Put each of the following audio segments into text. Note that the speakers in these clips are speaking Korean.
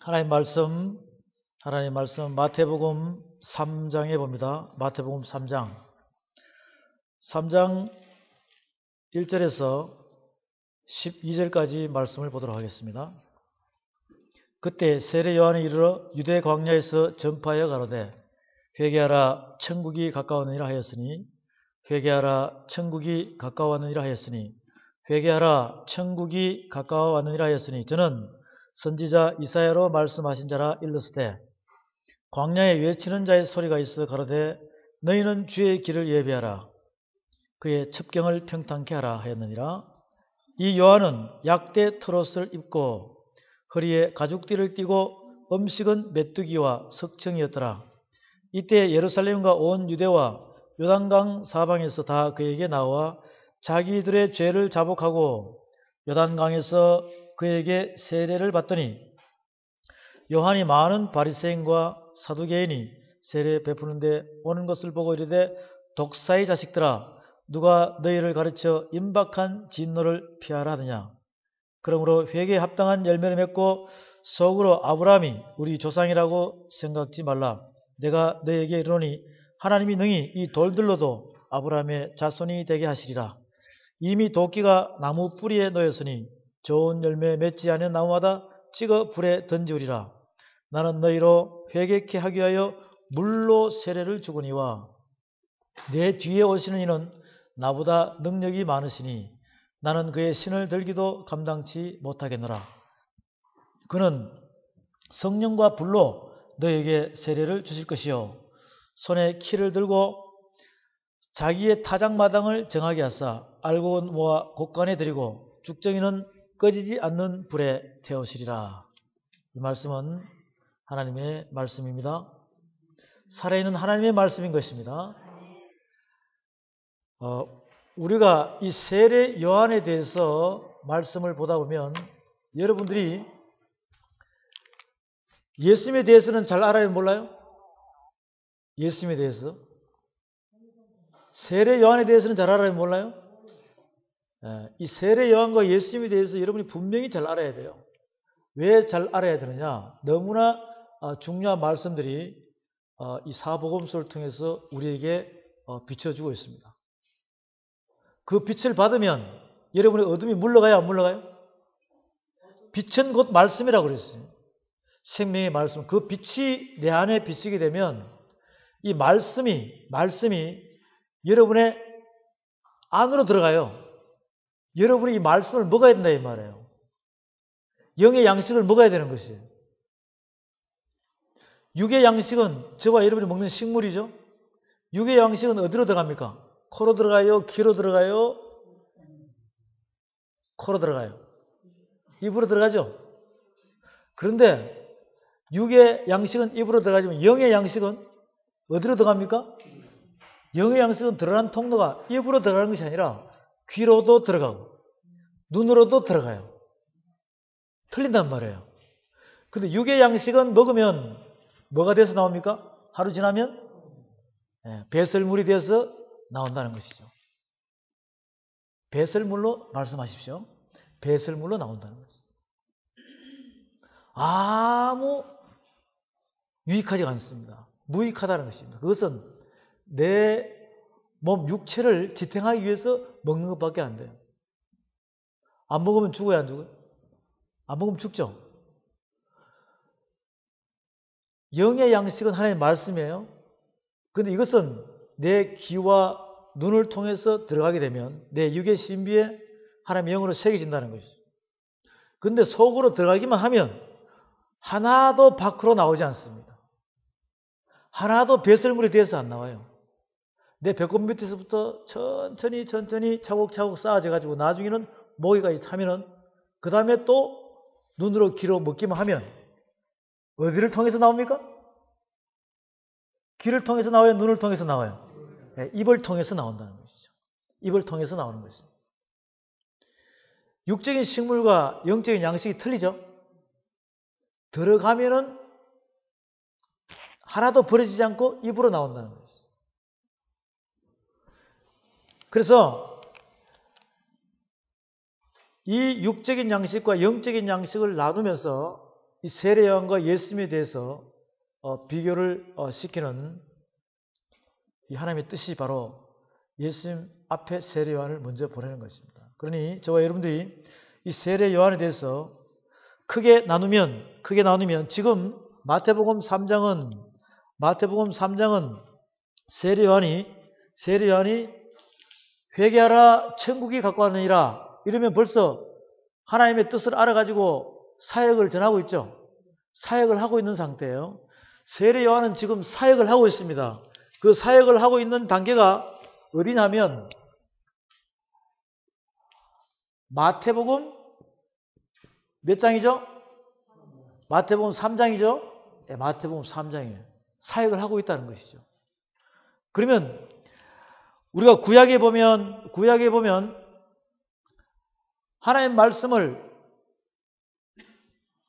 하나님 말씀 마태복음 3장에 봅니다. 마태복음 3장 1절에서 12절까지 말씀을 보도록 하겠습니다. 그때 세례 요한이 이르러 유대 광야에서 전파하여 가로되 회개하라 천국이 가까웠느니라 하였으니 회개하라 천국이 가까웠느니라 하였으니 회개하라 천국이 가까워왔느니라 하였으니 저는 선지자 이사야로 말씀하신 자라 일렀으되 광야에 외치는 자의 소리가 있어 가로되 너희는 주의 길을 예비하라 그의 첩경을 평탄케 하라 하였느니라. 이 요한은 약대 트롯을 입고 허리에 가죽띠를 띠고 음식은 메뚜기와 석청이었더라. 이때 예루살렘과 온 유대와 요단강 사방에서 다 그에게 나와 자기들의 죄를 자복하고 요단강에서 그에게 세례를 받더니 요한이 많은 바리새인과 사두개인이 세례 베푸는데 오는 것을 보고 이르되 독사의 자식들아 누가 너희를 가르쳐 임박한 진노를 피하라 하느냐. 그러므로 회개에 합당한 열매를 맺고 속으로 아브라함이 우리 조상이라고 생각지 말라. 내가 너희에게 이르노니 하나님이 능히 이 돌들로도 아브라함의 자손이 되게 하시리라. 이미 도끼가 나무 뿌리에 놓였으니 좋은 열매 맺지 않은 나무마다 찍어 불에 던지우리라. 나는 너희로 회개케 하기 위하여 물로 세례를 주거니와 내 뒤에 오시는 이는 나보다 능력이 많으시니 나는 그의 신을 들기도 감당치 못하겠노라. 그는 성령과 불로 너에게 세례를 주실 것이요 손에 키를 들고 자기의 타작마당을 정하게 하사 알곡은 모아 곡간에 들이고 죽정이는 꺼지지 않는 불에 태우시리라. 이 말씀은 하나님의 말씀입니다. 살아있는 하나님의 말씀인 것입니다. 우리가 이 세례 요한에 대해서 말씀을 보다 보면 여러분들이 예수님에 대해서는 잘 알아요? 몰라요? 예수님에 대해서? 세례 요한에 대해서는 잘 알아요? 몰라요? 이 세례 요한과 예수님에 대해서 여러분이 분명히 잘 알아야 돼요. 왜 잘 알아야 되느냐? 너무나 중요한 말씀들이 이 사복음서를 통해서 우리에게 비춰주고 있습니다. 그 빛을 받으면 여러분의 어둠이 물러가요? 안 물러가요? 빛은 곧 말씀이라고 그랬어요. 생명의 말씀. 그 빛이 내 안에 비치게 되면 이 말씀이 여러분의 안으로 들어가요. 여러분이 이 말씀을 먹어야 된다 이 말이에요. 영의 양식을 먹어야 되는 것이에요. 육의 양식은 저와 여러분이 먹는 식물이죠. 육의 양식은 어디로 들어갑니까? 코로 들어가요? 귀로 들어가요? 코로 들어가요. 입으로 들어가죠. 그런데 육의 양식은 입으로 들어가지만 영의 양식은 어디로 들어갑니까? 영의 양식은 들어가는 통로가 입으로 들어가는 것이 아니라 귀로도 들어가고 눈으로도 들어가요. 틀린단 말이에요. 근데 육의 양식은 먹으면 뭐가 돼서 나옵니까? 하루 지나면 배설물이 되어서 나온다는 것이죠. 배설물로 말씀하십시오. 배설물로 나온다는 것이죠. 아무 유익하지 않습니다. 무익하다는 것입니다. 그것은 내 몸 육체를 지탱하기 위해서 먹는 것밖에 안 돼요. 안 먹으면 죽어요, 안 죽어요? 안 먹으면 죽죠. 영의 양식은 하나님의 말씀이에요. 그런데 이것은 내 귀와 눈을 통해서 들어가게 되면 내 육의 신비에 하나님의 영으로 새겨진다는 것이죠. 그런데 속으로 들어가기만 하면 하나도 밖으로 나오지 않습니다. 하나도 배설물이 돼서 안 나와요. 내 배꼽 밑에서부터 천천히 차곡차곡 쌓아져가지고 나중에는 모기가 타면은 그 다음에 또 눈으로 귀로 먹기만 하면 어디를 통해서 나옵니까? 귀를 통해서 나와요? 눈을 통해서 나와요? 입을 통해서 나온다는 것이죠. 입을 통해서 나오는 것입니다. 육적인 식물과 영적인 양식이 틀리죠? 들어가면은 하나도 버려지지 않고 입으로 나온다는 것이죠. 그래서 이 육적인 양식과 영적인 양식을 나누면서 이 세례 요한과 예수님에 대해서 비교를 시키는 이 하나님의 뜻이 바로 예수님 앞에 세례 요한을 먼저 보내는 것입니다. 그러니 저와 여러분들이 이 세례 요한에 대해서 크게 나누면 지금 마태복음 3장은 세례 요한이 회개하라 천국이 가까웠느니라 이러면 벌써 하나님의 뜻을 알아가지고 사역을 전하고 있죠. 사역을 하고 있는 상태예요. 세례 요한은 지금 사역을 하고 있습니다. 그 사역을 하고 있는 단계가 어디냐면 마태복음 몇 장이죠? 마태복음 3장이죠? 네, 마태복음 3장이에요. 사역을 하고 있다는 것이죠. 그러면 우리가 구약에 보면 하나님의 말씀을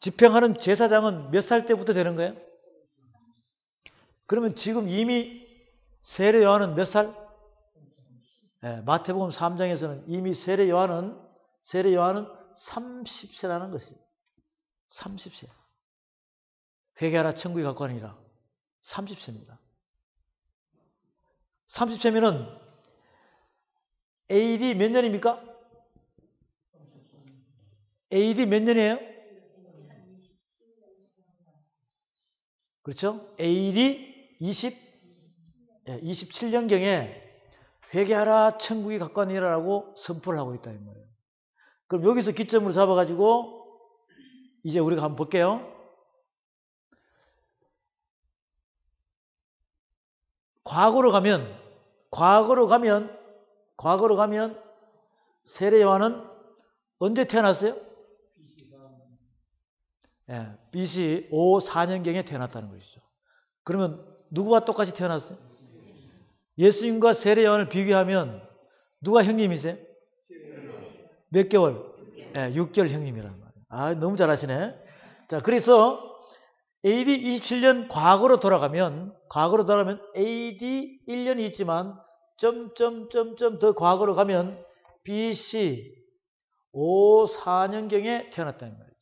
집행하는 제사장은 몇 살 때부터 되는 거예요? 그러면 지금 이미 세례 요한은 몇 살? 네, 마태복음 3장에서는 이미 세례 요한은 30세라는 것이에요. 30세. 회개하라 천국이 가까우니라. 30세입니다. 30세면은 AD 몇 년입니까? AD 몇 년이에요? 그렇죠? AD 27년경에 회개하라 천국이 가까우니라라고 선포를 하고 있다 이 말이에요. 그럼 여기서 기점으로 잡아가지고 이제 우리가 한번 볼게요. 과거로 가면 세례 요한은 언제 태어났어요? BC 54년경에 태어났다는 것이죠. 그러면 누구와 똑같이 태어났어요? 예수님과 세례 요한을 비교하면 누가 형님이세요? 몇 개월? 6개월 형님이라는 말이에요. 너무 잘하시네. 자, 그래서 AD 27년 과거로 돌아가면 AD 1년이 있지만 점점점점 더 과거로 가면 BC 54년경에 태어났다는 말이죠.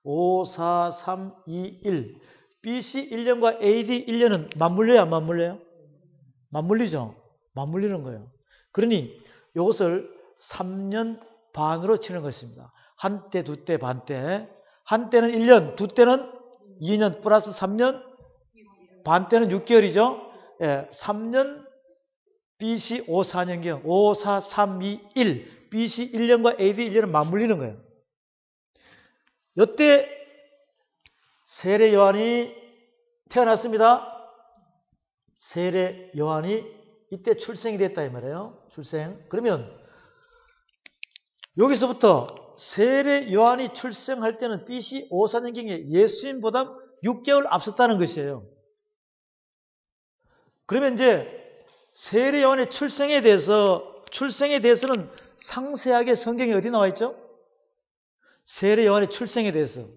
5, 4, 3, 2, 1. BC 1년과 AD 1년은 맞물려요, 안 맞물려요? 맞물리죠. 맞물리는 거예요. 그러니 이것을 3년 반으로 치는 것입니다. 한때, 두때, 반때. 한때는 1년, 두때는 2년 플러스 3년, 반때는 6개월이죠. 3년 BC 54년경, 5, 4, 3, 2, 1. BC 1년과 AD 1년은 맞물리는 거예요. 이때 세례 요한이 태어났습니다. 세례 요한이 이때 출생이 됐다 이 말이에요. 출생. 그러면 여기서부터 세례 요한이 출생할 때는 BC 54년경에 예수님보다 6개월 앞섰다는 것이에요. 그러면 이제 세례 요한의 출생에 대해서는 상세하게 성경에 어디 나와 있죠? 세례 요한의 출생에 대해서는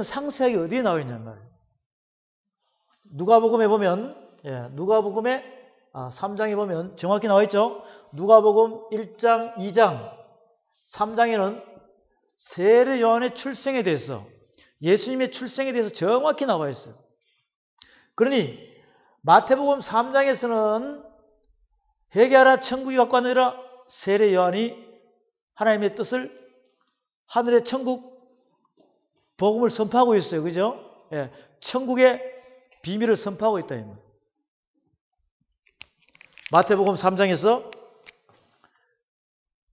상세하게 어디에 나와 있냐는 말이에요. 누가복음에 보면, 누가복음에 3장에 보면 정확히 나와 있죠. 누가복음 1장, 2장, 3장에는 세례 요한의 출생에 대해서, 예수님의 출생에 대해서 정확히 나와 있어요. 그러니 마태복음 3장에서는 회개하라 천국이 가까우니라 세례 요한이 하나님의 뜻을 하늘의 천국 복음을 선포하고 있어요. 그죠? 천국의 비밀을 선포하고 있다. 마태복음 3장에서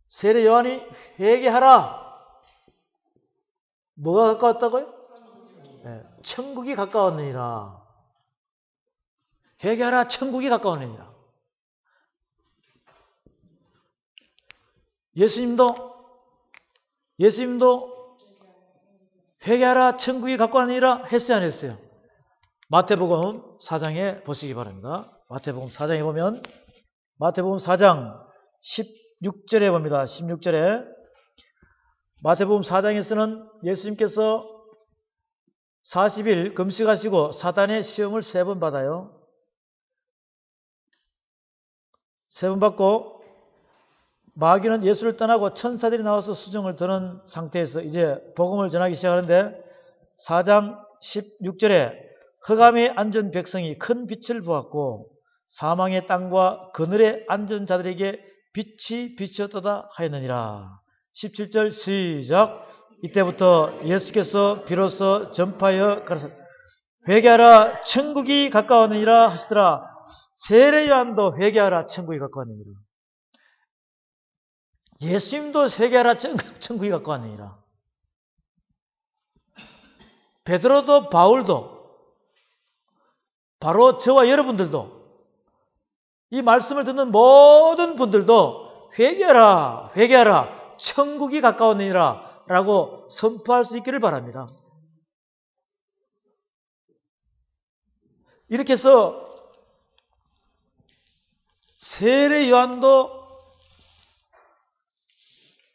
세례 요한이 회개하라. 뭐가 가까웠다고요? 천국이 가까웠느니라. 회개하라 천국이 가까웠느니라. 예수님도 회개하라 천국이 가까웠느니라 했어요, 안 했어요? 마태복음 4장에 보시기 바랍니다. 마태복음 4장에 보면 마태복음 4장 16절에 봅니다. 16절에 마태복음 4장에서는 예수님께서 40일 금식하시고 사단의 시험을 3번 받아요. 3번 받고 마귀는 예수를 떠나고 천사들이 나와서 수종을 드는 상태에서 이제 복음을 전하기 시작하는데 4장 16절에 흑암에 앉은 백성이 큰 빛을 보았고 사망의 땅과 그늘에 앉은 자들에게 빛이 비쳤도다 하였느니라. 17절 시작. 이때부터 예수께서 비로소 전파하여 가라사 회개하라 천국이 가까웠느니라 하시더라. 세례 요한도 회개하라 천국이 가까웠느니라. 예수님도 회개하라 천국이 가까웠느니라. 베드로도 바울도 바로 저와 여러분들도 이 말씀을 듣는 모든 분들도 회개하라 회개하라 천국이 가까웠느니라 라고 선포할 수 있기를 바랍니다. 이렇게 해서 세례 요한도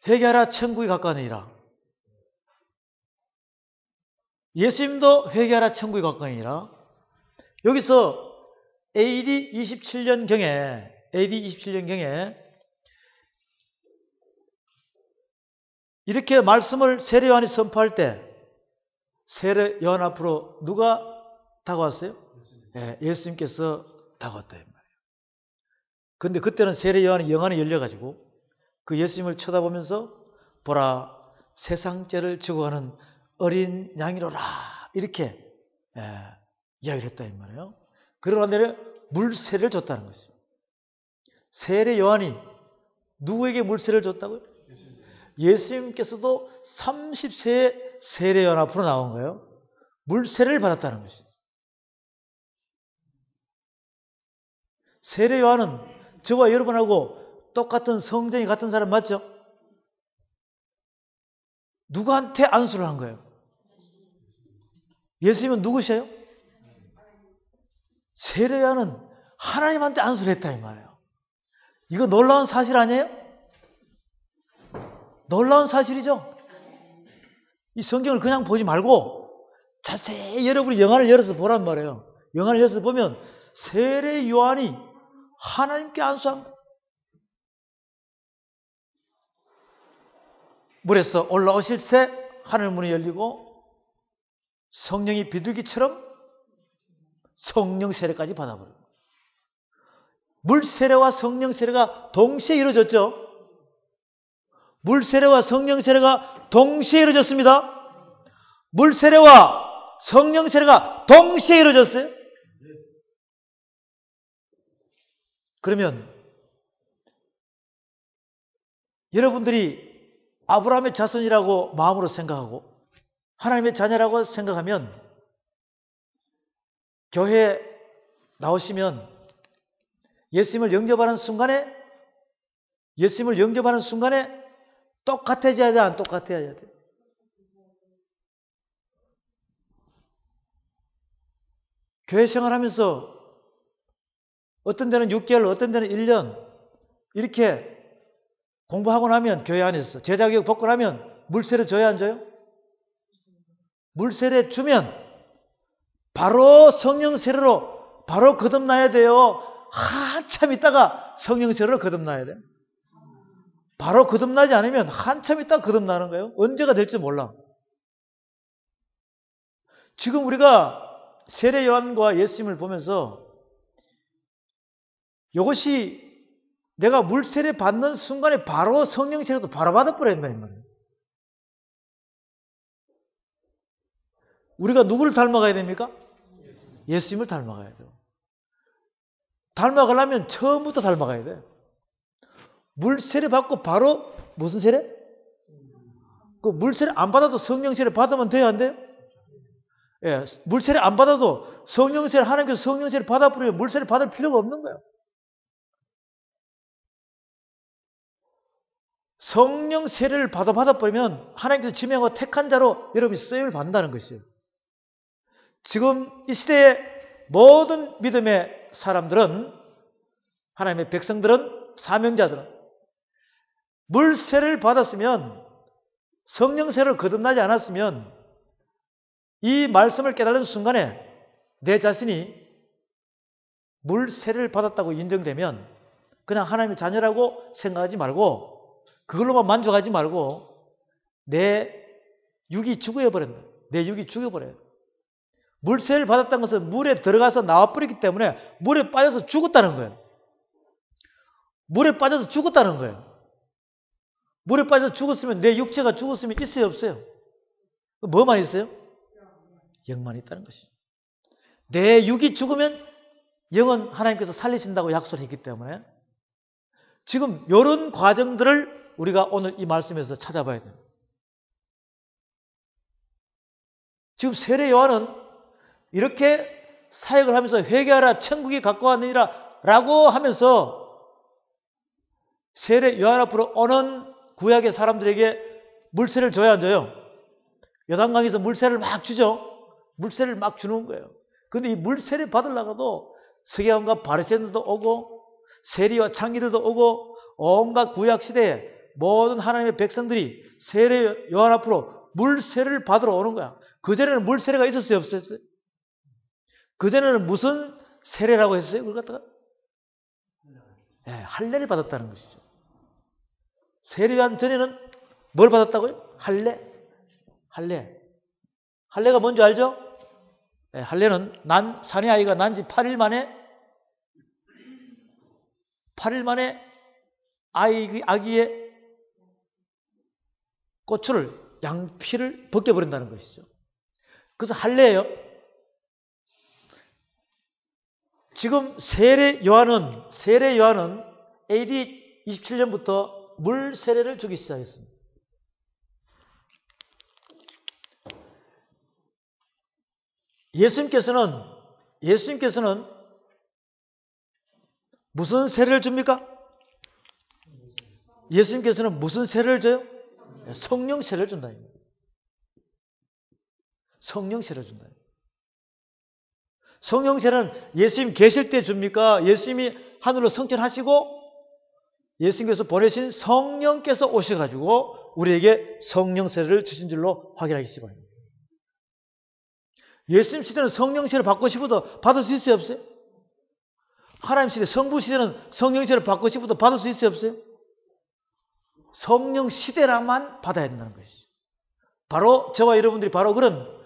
회개하라 천국이 가까우니라. 예수님도 회개하라 천국이 가까우니라. 여기서 AD 27년경에 이렇게 말씀을 세례 요한이 선포할 때 세례 요한 앞으로 누가 다가왔어요? 네, 예수님께서 다가왔다 이 말이에요. 그런데 그때는 세례 요한의 영안이 열려가지고 그 예수님을 쳐다보면서 보라 세상 죄를 지고 가는 어린 양이로라 이렇게 이야기를 했다 이 말이에요. 그러나 내려 물세를 줬다는 것이죠. 세례 요한이 누구에게 물세를 줬다고요? 예수님께서도 30세에 세례 요한 앞으로 나온 거예요. 물세를 받았다는 것이죠. 세례 요한은 저와 여러분하고 똑같은 성정이 같은 사람 맞죠? 누구한테 안수를 한 거예요? 예수님은 누구셔요? 세례 요한은 하나님한테 안수를 했다 이 말이에요. 이거 놀라운 사실 아니에요? 놀라운 사실이죠? 이 성경을 그냥 보지 말고 자세히 여러분이 영안을 열어서 보란 말이에요. 영안을 열어서 보면 세례 요한이 하나님께 안수한 거예요. 물에서 올라오실 새 하늘문이 열리고 성령이 비둘기처럼 성령 세례까지 받아버려요. 물 세례와 성령 세례가 동시에 이루어졌죠. 물 세례와 성령 세례가 동시에 이루어졌습니다. 물 세례와 성령 세례가 동시에 이루어졌어요. 그러면 여러분들이 아브라함의 자손이라고 마음으로 생각하고 하나님의 자녀라고 생각하면 교회에 나오시면 예수님을 영접하는 순간에 똑같아져야 돼, 안 똑같아져야 돼? 교회 생활하면서 어떤 데는 6개월, 어떤 데는 1년 이렇게 공부하고 나면 교회 안에서 제자교육 받고 나면 물세례 줘야 안 줘요? 물세례 주면 바로 성령 세례로 바로 거듭나야 돼요. 한참 있다가 성령 세례로 거듭나야 돼. 바로 거듭나지 않으면 한참 있다가 거듭나는 거예요. 언제가 될지 몰라. 지금 우리가 세례 요한과 예수님을 보면서 이것이 내가 물세례 받는 순간에 바로 성령 세례도 바로 받아버려야 된다는 말이에요. 우리가 누구를 닮아가야 됩니까? 예수님을 닮아가야 돼요. 닮아가려면 처음부터 닮아가야 돼. 물세례 받고 바로 무슨 세례? 그 물세례 안 받아도 성령 세례 받으면 돼요, 안 돼요? 예, 물세례 안 받아도 성령 세례 하나님께서 성령 세례 받아버리면 물세례 받을 필요가 없는 거예요. 성령 세례를 받아버리면 하나님께서 지명하고 택한 자로 여러분이 쓰임을 받는다는 것이에요. 지금 이 시대의 모든 믿음의 사람들은, 하나님의 백성들은, 사명자들은 물세례를 받았으면, 성령 세례를 거듭나지 않았으면 이 말씀을 깨달은 순간에 내 자신이 물세례를 받았다고 인정되면 그냥 하나님의 자녀라고 생각하지 말고 그걸로만 만족하지 말고 내 육이 죽어버린다. 내 육이 죽어버려요. 물세를 받았다는 것은 물에 들어가서 나와버렸기 때문에 물에 빠져서 죽었다는 거예요. 물에 빠져서 죽었다는 거예요. 물에 빠져서 죽었으면 내 육체가 죽었으면 있어요, 없어요? 뭐만 있어요? 영만 있다는 것이죠. 내 육이 죽으면 영은 하나님께서 살리신다고 약속을 했기 때문에 지금 이런 과정들을 우리가 오늘 이 말씀에서 찾아봐야 돼요. 지금 세례 요한은 이렇게 사역을 하면서 회개하라 천국이 가까웠느니라 라고 하면서 세례 요한 앞으로 오는 구약의 사람들에게 물세를 줘야 안 줘요? 요단강에서 물세를 막 주죠. 물세를 막 주는 거예요. 그런데 이 물세를 받으려고도 서기관과 바리새인들도 오고 세리와 창기들도 오고 온갖 구약 시대에 모든 하나님의 백성들이 세례 요한 앞으로 물세를 받으러 오는 거야. 그전에는 물세례가 있었어요, 없었어요? 그전에는 무슨 세례라고 했어요? 그걸 갖다가? 네, 할례를 받았다는 것이죠. 세례 요한 전에는 뭘 받았다고요? 할례. 할례가 뭔지 알죠? 네, 할례는 사내 아이가 난 지 8일 만에 아기의 꼬추를 양피를 벗겨버린다는 것이죠. 그래서 할례예요. 지금 세례 요한은 AD 27년부터 물 세례를 주기 시작했습니다. 예수님께서는 무슨 세례를 줍니까? 예수님께서는 무슨 세례를 줘요? 성령 세례를 준다. 성령 세례를 준다. 성령 세례는 예수님 계실 때 줍니까? 예수님이 하늘로 승천하시고 예수님께서 보내신 성령께서 오셔가지고 우리에게 성령 세례를 주신 줄로 확인하시기 바랍니다. 예수님 시대는 성령 세례를 받고 싶어도 받을 수 있어요, 없어요? 하나님 시대, 성부 시대는 성령 세례를 받고 싶어도 받을 수 있어요, 없어요? 성령 시대라만 받아야 된다는 것이죠. 바로 저와 여러분들이 바로 그런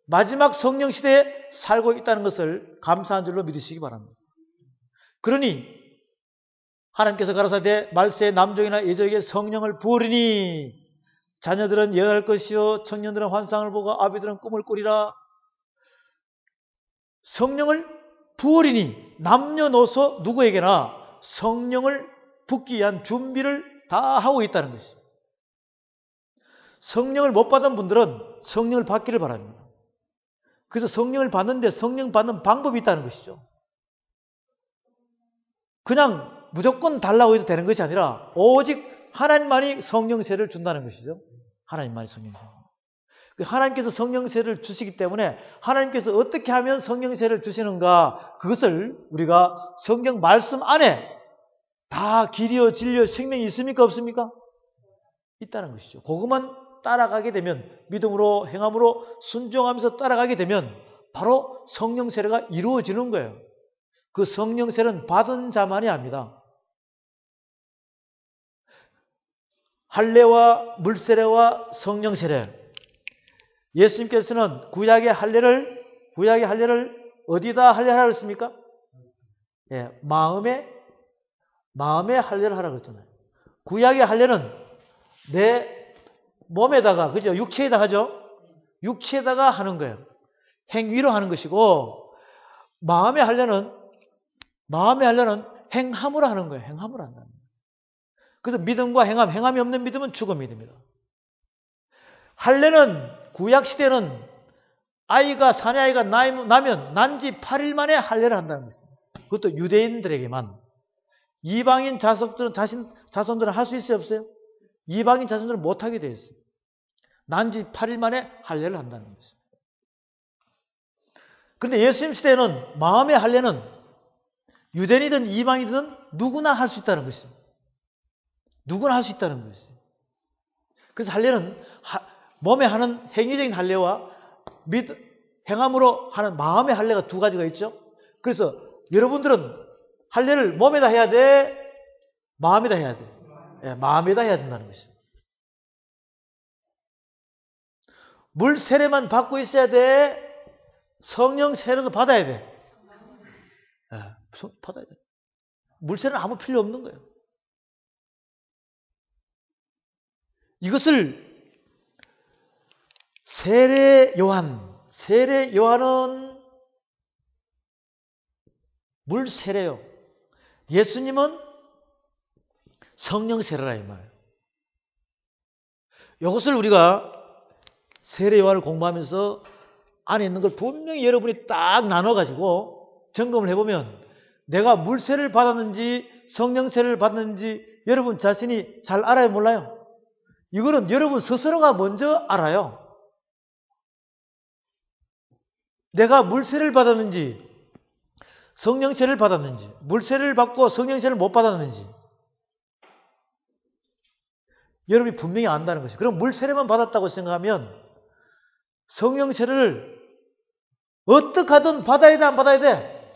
마지막 성령 시대에 살고 있다는 것을 감사한 줄로 믿으시기 바랍니다. 그러니 하나님께서 가라사대 말세 남종이나 여종에게 성령을 부으리니 자녀들은 예언할 것이요 청년들은 환상을 보고 아비들은 꿈을 꾸리라. 성령을 부으리니 남녀노소 누구에게나 성령을 붓기 위한 준비를 다 하고 있다는 것이죠. 성령을 못 받은 분들은 성령을 받기를 바랍니다. 그래서 성령을 받는데 성령 받는 방법이 있다는 것이죠. 그냥 무조건 달라고 해서 되는 것이 아니라 오직 하나님만이 성령세를 준다는 것이죠. 하나님만이 성령세. 하나님께서 성령세를 주시기 때문에 하나님께서 어떻게 하면 성령세를 주시는가 그것을 우리가 성경 말씀 안에 다 길이요 진리요 생명이 있습니까 없습니까? 있다는 것이죠. 그것만 따라가게 되면 믿음으로 행함으로 순종하면서 따라가게 되면 바로 성령세례가 이루어지는 거예요. 그 성령세례는 받은 자만이 합니다. 할례와 물세례와 성령세례. 예수님께서는 구약의 할례를 어디다 할례하라고 했습니까? 예, 마음에 할례를 하라고 했잖아요. 구약의 할례는 내 몸에다가, 그죠? 육체에다 하죠? 육체에다가 하는 거예요. 행위로 하는 것이고, 마음의 할례는 행함으로 하는 거예요. 행함으로 한다는 거예요. 그래서 믿음과 행함이 없는 믿음은 죽음이 됩니다. 할례는 구약시대는 사내 아이가 나면 난 지 8일 만에 할례를 한다는 것입니다. 그것도 유대인들에게만. 이방인 자손들은 할 수 있어요, 없어요? 이방인 자손들은 못하게 되어 있어요. 난 지 8일 만에 할례를 한다는 것입니다. 그런데 예수님 시대에는 마음의 할례는 유대인이든 이방인이든 누구나 할 수 있다는 것입니다. 누구나 할 수 있다는 것이에요. 그래서 할례는 몸에 하는 행위적인 할례와 행함으로 하는 마음의 할례가 두 가지가 있죠. 그래서 여러분들은 할례를 몸에다 해야 돼? 마음에다 해야 돼? 예, 마음에다 해야 된다는 것이죠. 물 세례만 받고 있어야 돼? 성령 세례도 받아야 돼? 예, 받아야 돼. 물 세례는 아무 필요 없는 거예요. 이것을 세례 요한은 물 세례요. 예수님은 성령 세례라 이 말이에요. 이것을 우리가 세례 요한을 공부하면서 안에 있는 걸 분명히 여러분이 딱 나눠가지고 점검을 해보면 내가 물 세례를 받았는지 성령 세례를 받았는지 여러분 자신이 잘 알아요, 몰라요? 이거는 여러분 스스로가 먼저 알아요. 내가 물 세례를 받았는지 성령 세례를 받았는지 물 세례를 받고 성령 세례를 못 받았는지 여러분이 분명히 안다는 것이죠. 그럼 물 세례만 받았다고 생각하면 성령 세례를 어떻게 하든 받아야 돼, 안 받아야 돼?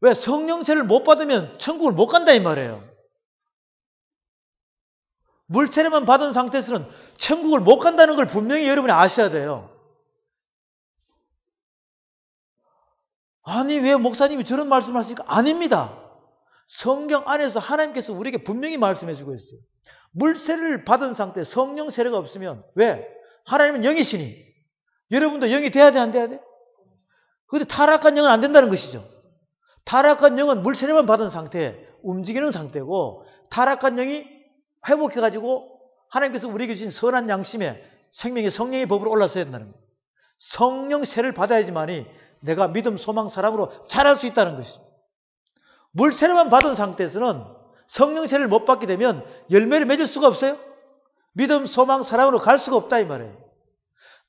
왜? 성령 세례를 못 받으면 천국을 못 간다 이 말이에요. 물 세례만 받은 상태에서는 천국을 못 간다는 걸 분명히 여러분이 아셔야 돼요. 아니 왜 목사님이 저런 말씀을 하시니까? 아닙니다. 성경 안에서 하나님께서 우리에게 분명히 말씀해 주고 있어요. 물 세례를 받은 상태 성령 세례가 없으면 왜? 하나님은 영이시니 여러분도 영이 돼야 돼, 안 돼야 돼? 그런데 타락한 영은 안 된다는 것이죠. 타락한 영은 물 세례만 받은 상태에 움직이는 상태고 타락한 영이 회복해가지고 하나님께서 우리에게 주신 선한 양심에 생명의 성령의 법으로 올라서야 된다는 거예요. 성령 세례를 받아야지만이 내가 믿음, 소망, 사랑으로 자랄 수 있다는 것이죠. 물 세례만 받은 상태에서는 성령 세례를 못 받게 되면 열매를 맺을 수가 없어요. 믿음, 소망, 사랑으로 갈 수가 없다 이 말이에요.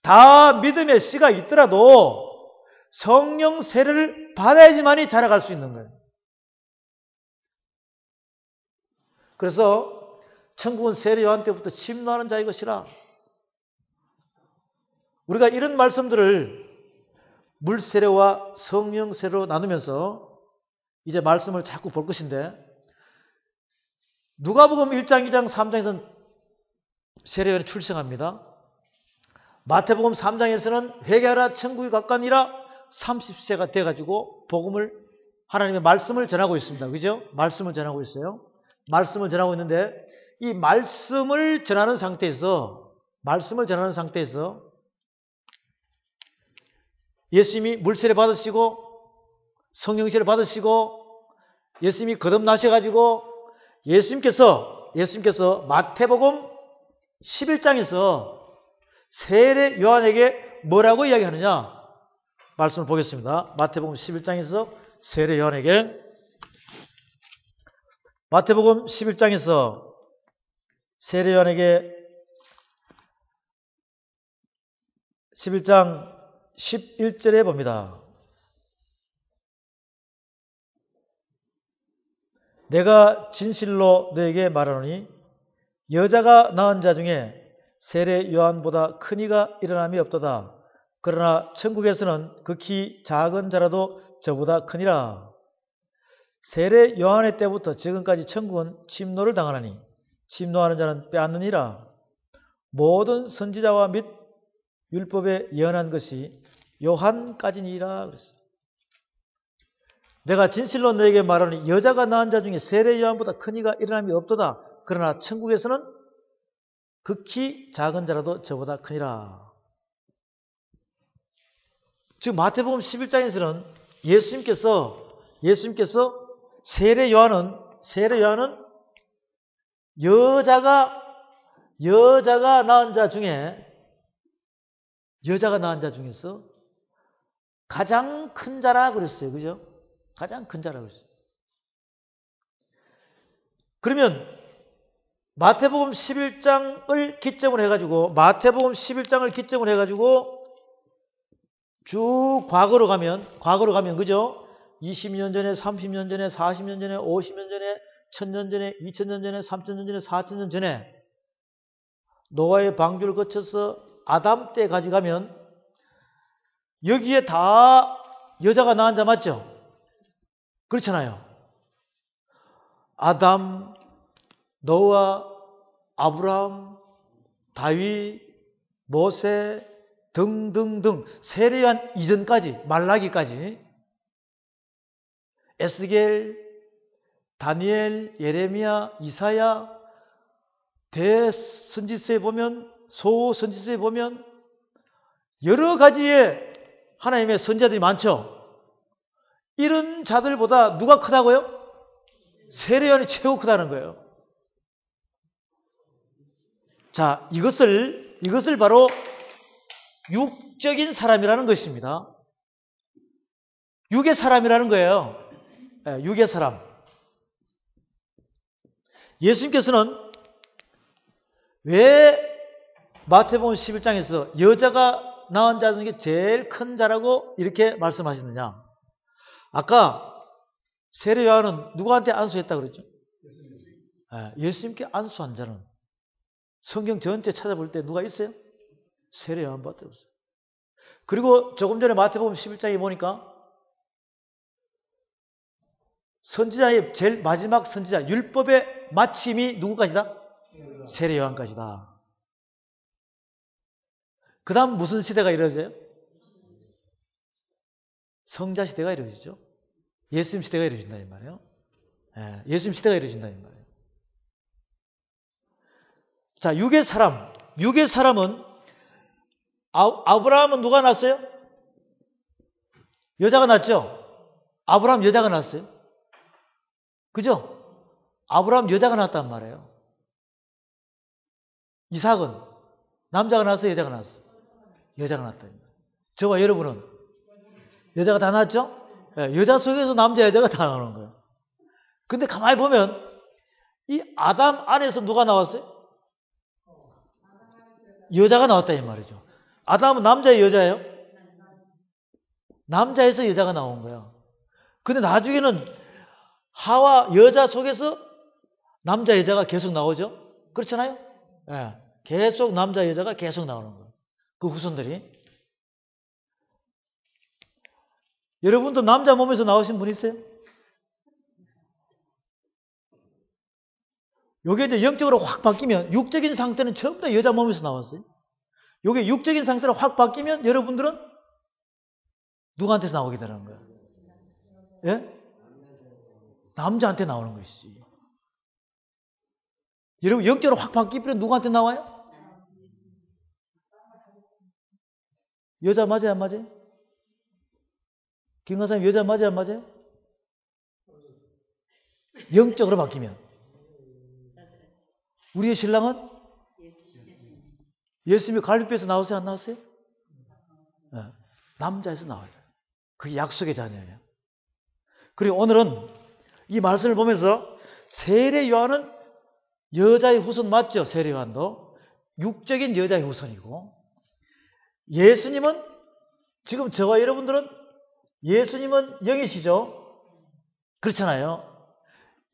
다 믿음의 씨가 있더라도 성령 세례를 받아야지만이 자라갈 수 있는 거예요. 그래서 천국은 세례 요한 때부터 침노하는 자의 것이라. 우리가 이런 말씀들을 물 세례와 성령 세례로 나누면서 이제 말씀을 자꾸 볼 것인데 누가복음 1장, 2장, 3장에서는 세례 요한이 출생합니다. 마태복음 3장에서는 회개하라 천국이 가까우니라 30세가 돼가지고 복음을 하나님의 말씀을 전하고 있습니다. 그죠? 말씀을 전하고 있어요. 말씀을 전하고 있는데 이 말씀을 전하는 상태에서 예수님이 물세례 받으시고 성령세례 받으시고 예수님이 거듭나셔가지고 예수님께서 마태복음 11장에서 세례 요한에게 뭐라고 이야기하느냐? 말씀을 보겠습니다. 마태복음 11장에서 세례 요한에게 마태복음 11장에서 세례 요한에게 11장 11절에 봅니다. 내가 진실로 너에게 말하노니 여자가 낳은 자 중에 세례 요한보다 큰 이가 일어남이 없도다. 그러나 천국에서는 극히 작은 자라도 저보다 크니라. 세례 요한의 때부터 지금까지 천국은 침노를 당하나니 침노하는 자는 빼앗느니라. 모든 선지자와 및 율법에 예언한 것이 요한까지니라 그랬어요. 내가 진실로 너에게 말하니 여자가 낳은 자 중에 세례 요한보다 큰 이가 일어남이 없도다. 그러나 천국에서는 극히 작은 자라도 저보다 크니라. 지금 마태복음 11장에서는 예수님께서 세례 요한은 여자가 낳은 자 중에서 가장 큰 자라 그랬어요. 그죠? 가장 큰 자라 그랬어요. 그러면 마태복음 11장을 기점으로 해가지고 쭉 과거로 가면 그죠? 20년 전에, 30년 전에, 40년 전에, 50년 전에, 1000년 전에, 2000년 전에, 3000년 전에, 4000년 전에 노아의 방주를 거쳐서 아담 때 가져가면 여기에 다 여자가 낳은 자 맞죠? 그렇잖아요. 아담, 노아, 아브라함, 다윗, 모세 등등등 세례요한 이전까지 말라기까지 에스겔, 다니엘, 예레미야, 이사야 대선지서에 보면 소선지서에 보면 여러 가지의 하나님의 선지자들이 많죠. 이런 자들보다 누가 크다고요? 세례요한이 최고 크다는 거예요. 자, 이것을 바로 육적인 사람이라는 것입니다. 육의 사람이라는 거예요. 네, 육의 사람. 예수님께서는 왜 마태복음 11장에서 여자가 낳은 자 중에 제일 큰 자라고 이렇게 말씀하셨느냐? 아까 세례 요한은 누구한테 안수했다고 그랬죠? 예수님께 안수한 자는 성경 전체 찾아볼 때 누가 있어요? 세례 요한밖에 없어요. 그리고 조금 전에 마태복음 11장에 보니까 선지자의 제일 마지막 선지자 율법의 마침이 누구까지다? 세례 요한까지다. 그 다음 무슨 시대가 이루어져요? 성자 시대가 이루어지죠. 예수님 시대가 이루어진다 이 말이에요. 예수님 시대가 이루어진다 이 말이에요. 자, 육의 사람은 아브라함은 누가 낳았어요? 여자가 낳았죠. 아브라함 여자가 낳았어요. 그죠? 아브라함 여자가 낳았단 말이에요. 이삭은 남자가 낳았어요, 여자가 낳았어요? 여자가 낳았다. 저와 여러분은 여자가 다 낳았죠? 여자 속에서 남자 여자가 다 나오는 거예요. 근데 가만히 보면 이 아담 안에서 누가 나왔어요? 여자가 나왔다 이 말이죠. 아담은 남자예요, 여자예요? 남자에서 여자가 나온 거예요. 근데 나중에는 하와 여자 속에서 남자 여자가 계속 나오죠. 그렇잖아요? 계속 남자 여자가 계속 나오는 거예요. 그 후손들이. 여러분도 남자 몸에서 나오신 분 있어요? 요게 이제 영적으로 확 바뀌면 육적인 상태는 전부 다 여자 몸에서 나왔어요. 요게 육적인 상태로 확 바뀌면 여러분들은 누구한테서 나오게 되는 거예요? 예? 남자한테 나오는 것이지. 여러분 영적으로 확 바뀌면 누구한테 나와요? 여자 맞아요, 안 맞아요? 김관사님 여자 맞아요, 안 맞아요? 영적으로 바뀌면. 우리의 신랑은 예수님이 갈비뼈에서 나왔어요, 안 나왔어요? 남자에서 나와요. 그게 약속의 자녀예요. 그리고 오늘은 이 말씀을 보면서 세례 요한은 여자의 후손 맞죠? 세례 요한도 육적인 여자의 후손이고, 예수님은 지금 저와 여러분들은 예수님은 영이시죠? 그렇잖아요.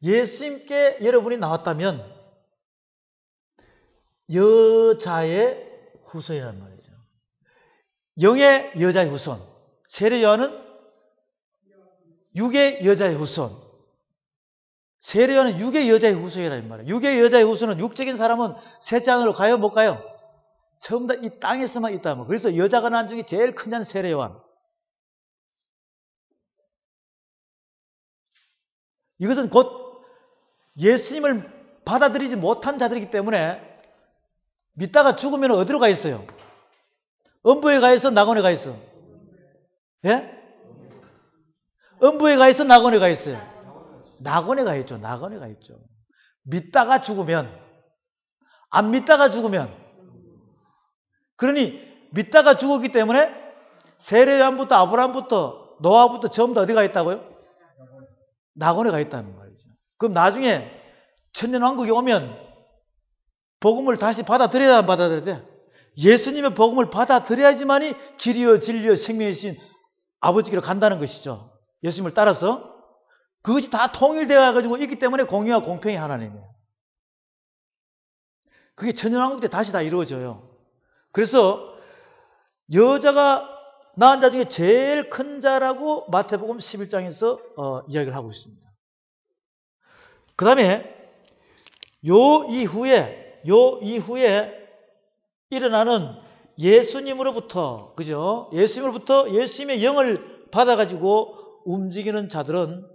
예수님께 여러분이 나왔다면 여자의 후손이란 말이죠. 영의 여자의 후손. 세례 요한은 육의 여자의 후손. 세례 요한은 육의 여자의 후손이란 말이에요. 육의 여자의 후손은 육적인 사람은 셋째 하늘로 가요? 못 가요? 전부 다 이 땅에서만 있다. 그래서 여자가 낳은 중에 제일 큰 자는 세례 요한. 이것은 곧 예수님을 받아들이지 못한 자들이기 때문에 믿다가 죽으면 어디로 가 있어요? 음부에 가 있어? 낙원에 가 있어? 예? 음부에 가 있어? 낙원에 가 있어요? 낙원에 가 있죠. 낙원에 가 있죠. 믿다가 죽으면, 안 믿다가 죽으면, 그러니 믿다가 죽었기 때문에 세례 요한부터 아브라함부터 노아부터 전부 다 어디 가 있다고요? 낙원에 가 있다는 말이죠. 그럼 나중에 천년왕국이 오면 복음을 다시 받아들여야 안 받아들여야 돼? 예수님의 복음을 받아들여야지만이 길이요 진리요 생명이신 아버지께로 간다는 것이죠. 예수님을 따라서. 그것이 다 통일되어 가지고 있기 때문에 공의와 공평이 하나님이에요. 그게 천년왕국 때 다시 다 이루어져요. 그래서 여자가 낳은 자 중에 제일 큰 자라고 마태복음 11장에서 이야기를 하고 있습니다. 그 다음에 요 이후에 일어나는 예수님으로부터, 그죠? 예수님의 영을 받아가지고 움직이는 자들은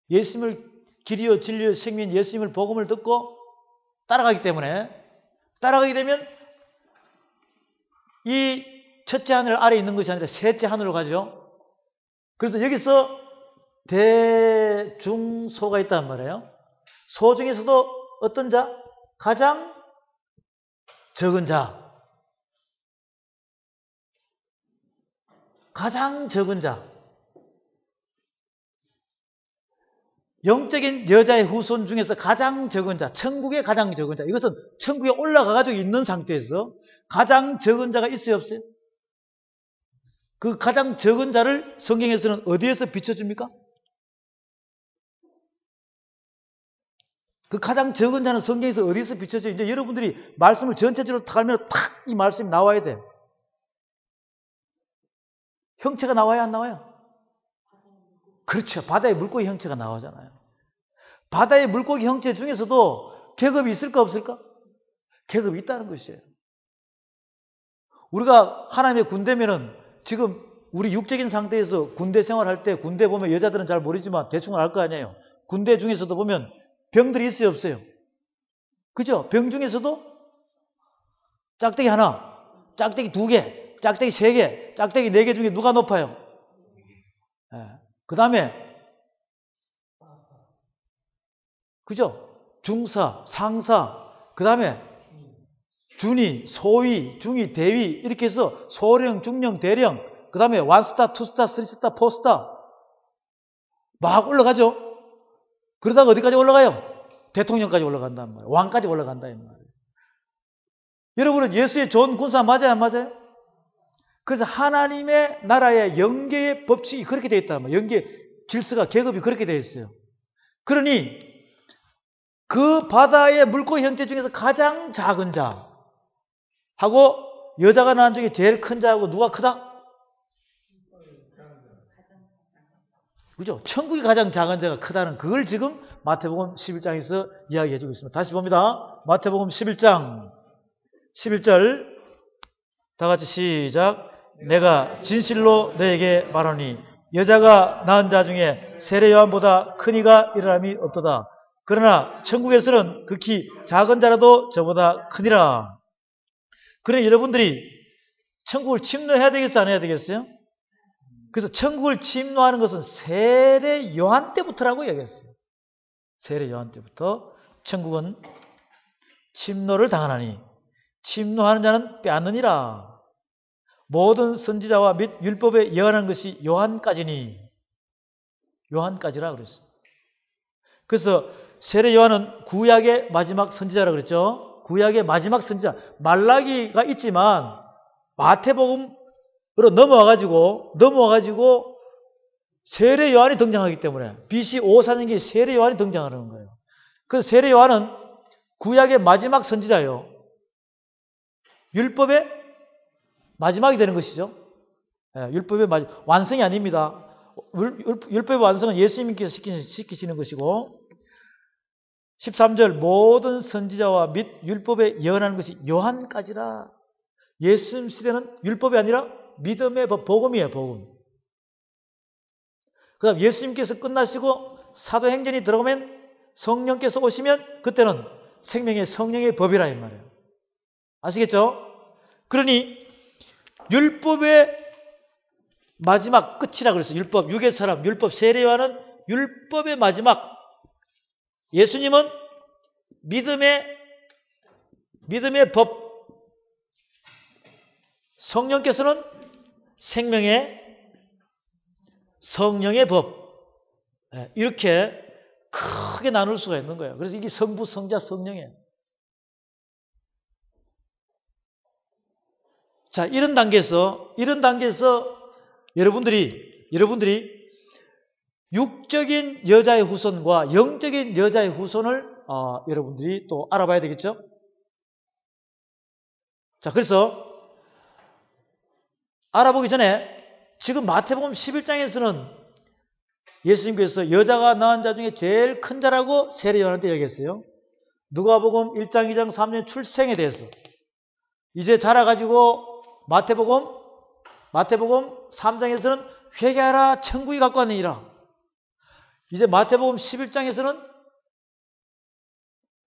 예수님을 길이요 진리요 생명인 예수님을 복음을 듣고 따라가기 되면 이 첫째 하늘 아래에 있는 것이 아니라 셋째 하늘로 가죠. 그래서 여기서 대중소가 있단 말이에요. 소 중에서도 어떤 자? 가장 적은 자. 가장 적은 자. 영적인 여자의 후손 중에서 가장 적은 자, 천국의 가장 적은 자. 이것은 천국에 올라가가지고 있는 상태에서 가장 적은 자가 있어요, 없어요? 그 가장 적은 자를 성경에서는 어디에서 비춰줍니까? 그 가장 적은 자는 성경에서 어디에서 비춰져요? 이제 여러분들이 말씀을 전체적으로 탁 알면 탁 이 말씀이 나와야 돼요. 형체가 나와야 안 나와요? 그렇죠. 바다의 물고기 형체가 나오잖아요. 바다의 물고기 형체 중에서도 계급이 있을까 없을까? 계급이 있다는 것이에요. 우리가 하나님의 군대면은 지금 우리 육적인 상태에서 군대 생활할 때 군대 보면 여자들은 잘 모르지만 대충 알 거 아니에요. 군대 중에서도 보면 병들이 있어요 없어요? 그죠? 병 중에서도 짝대기 하나, 짝대기 2개, 짝대기 3개, 짝대기 4개 중에 누가 높아요? 그 다음에 그죠? 중사, 상사, 그 다음에 준위, 소위, 중위, 대위 이렇게 해서 소령, 중령, 대령, 그 다음에 1스타, 2스타, 3스타, 4스타 막 올라가죠. 그러다가 어디까지 올라가요? 대통령까지 올라간단 말이에요. 왕까지 올라간다 이 말이에요. 여러분은 예수의 좋은 군사 맞아요 안 맞아요? 그래서 하나님의 나라의 영계의 법칙이 그렇게 되어 있단 말이에요. 영계 질서가 계급이 그렇게 되어 있어요. 그러니 그 바다의 물고기 형체 중에서 가장 작은 자하고 여자가 낳은 중에 제일 큰 자하고 누가 크다? 그죠? 천국이 가장 작은 자가 크다는 그걸 지금 마태복음 11장에서 이야기해 주고 있습니다. 다시 봅니다. 마태복음 11장 11절 다 같이 시작. 내가 진실로 너에게 말하니 여자가 낳은 자 중에 세례 요한보다 큰 이가 일어남이 없도다. 그러나 천국에서는 극히 작은 자라도 저보다 크니라. 그래 여러분들이 천국을 침노해야 되겠어 안 해야 되겠어요? 그래서 천국을 침노하는 것은 세례 요한 때부터라고 얘기했어요. 세례 요한 때부터 천국은 침노를 당하나니 침노하는 자는 빼앗느니라. 모든 선지자와 및 율법에 예언한 것이 요한까지니 요한까지라 그랬어요. 그래서 세례 요한은 구약의 마지막 선지자라 그랬죠. 구약의 마지막 선지자. 말라기가 있지만 마태복음으로 넘어와가지고 세례 요한이 등장하기 때문에 BC 544년기에 세례 요한이 등장하는 거예요. 그래서 세례 요한은 구약의 마지막 선지자예요. 율법의 마지막이 되는 것이죠. 율법의 완성이 아닙니다. 율법의 완성은 예수님께서 시키시는 것이고 13절 모든 선지자와 및 율법에 예언하는 것이 요한까지라. 예수님 시대는 율법이 아니라 믿음의 복음이에요. 복음. 그 다음 예수님께서 끝나시고 사도행전이 들어가면 성령께서 오시면 그때는 생명의 성령의 법이라 이 말이에요. 아시겠죠? 그러니 율법의 마지막 끝이라 그랬어요. 율법, 육의 사람, 율법, 세례와는 율법의 마지막. 예수님은 믿음의 법. 성령께서는 성령의 법. 이렇게 크게 나눌 수가 있는 거예요. 그래서 이게 성부, 성자, 성령이에요. 자, 이런 단계에서 여러분들이 육적인 여자의 후손과 영적인 여자의 후손을 여러분들이 또 알아봐야 되겠죠? 자, 그래서 알아보기 전에 지금 마태복음 11장에서는 예수님께서 여자가 낳은 자 중에 제일 큰 자라고 세례 요한한테 얘기했어요. 누가복음 1장, 2장, 3년 출생에 대해서. 이제 자라가지고 마태복음 3장에서는 회개하라 천국이 갖고 왔느니라. 이제 마태복음 11장에서는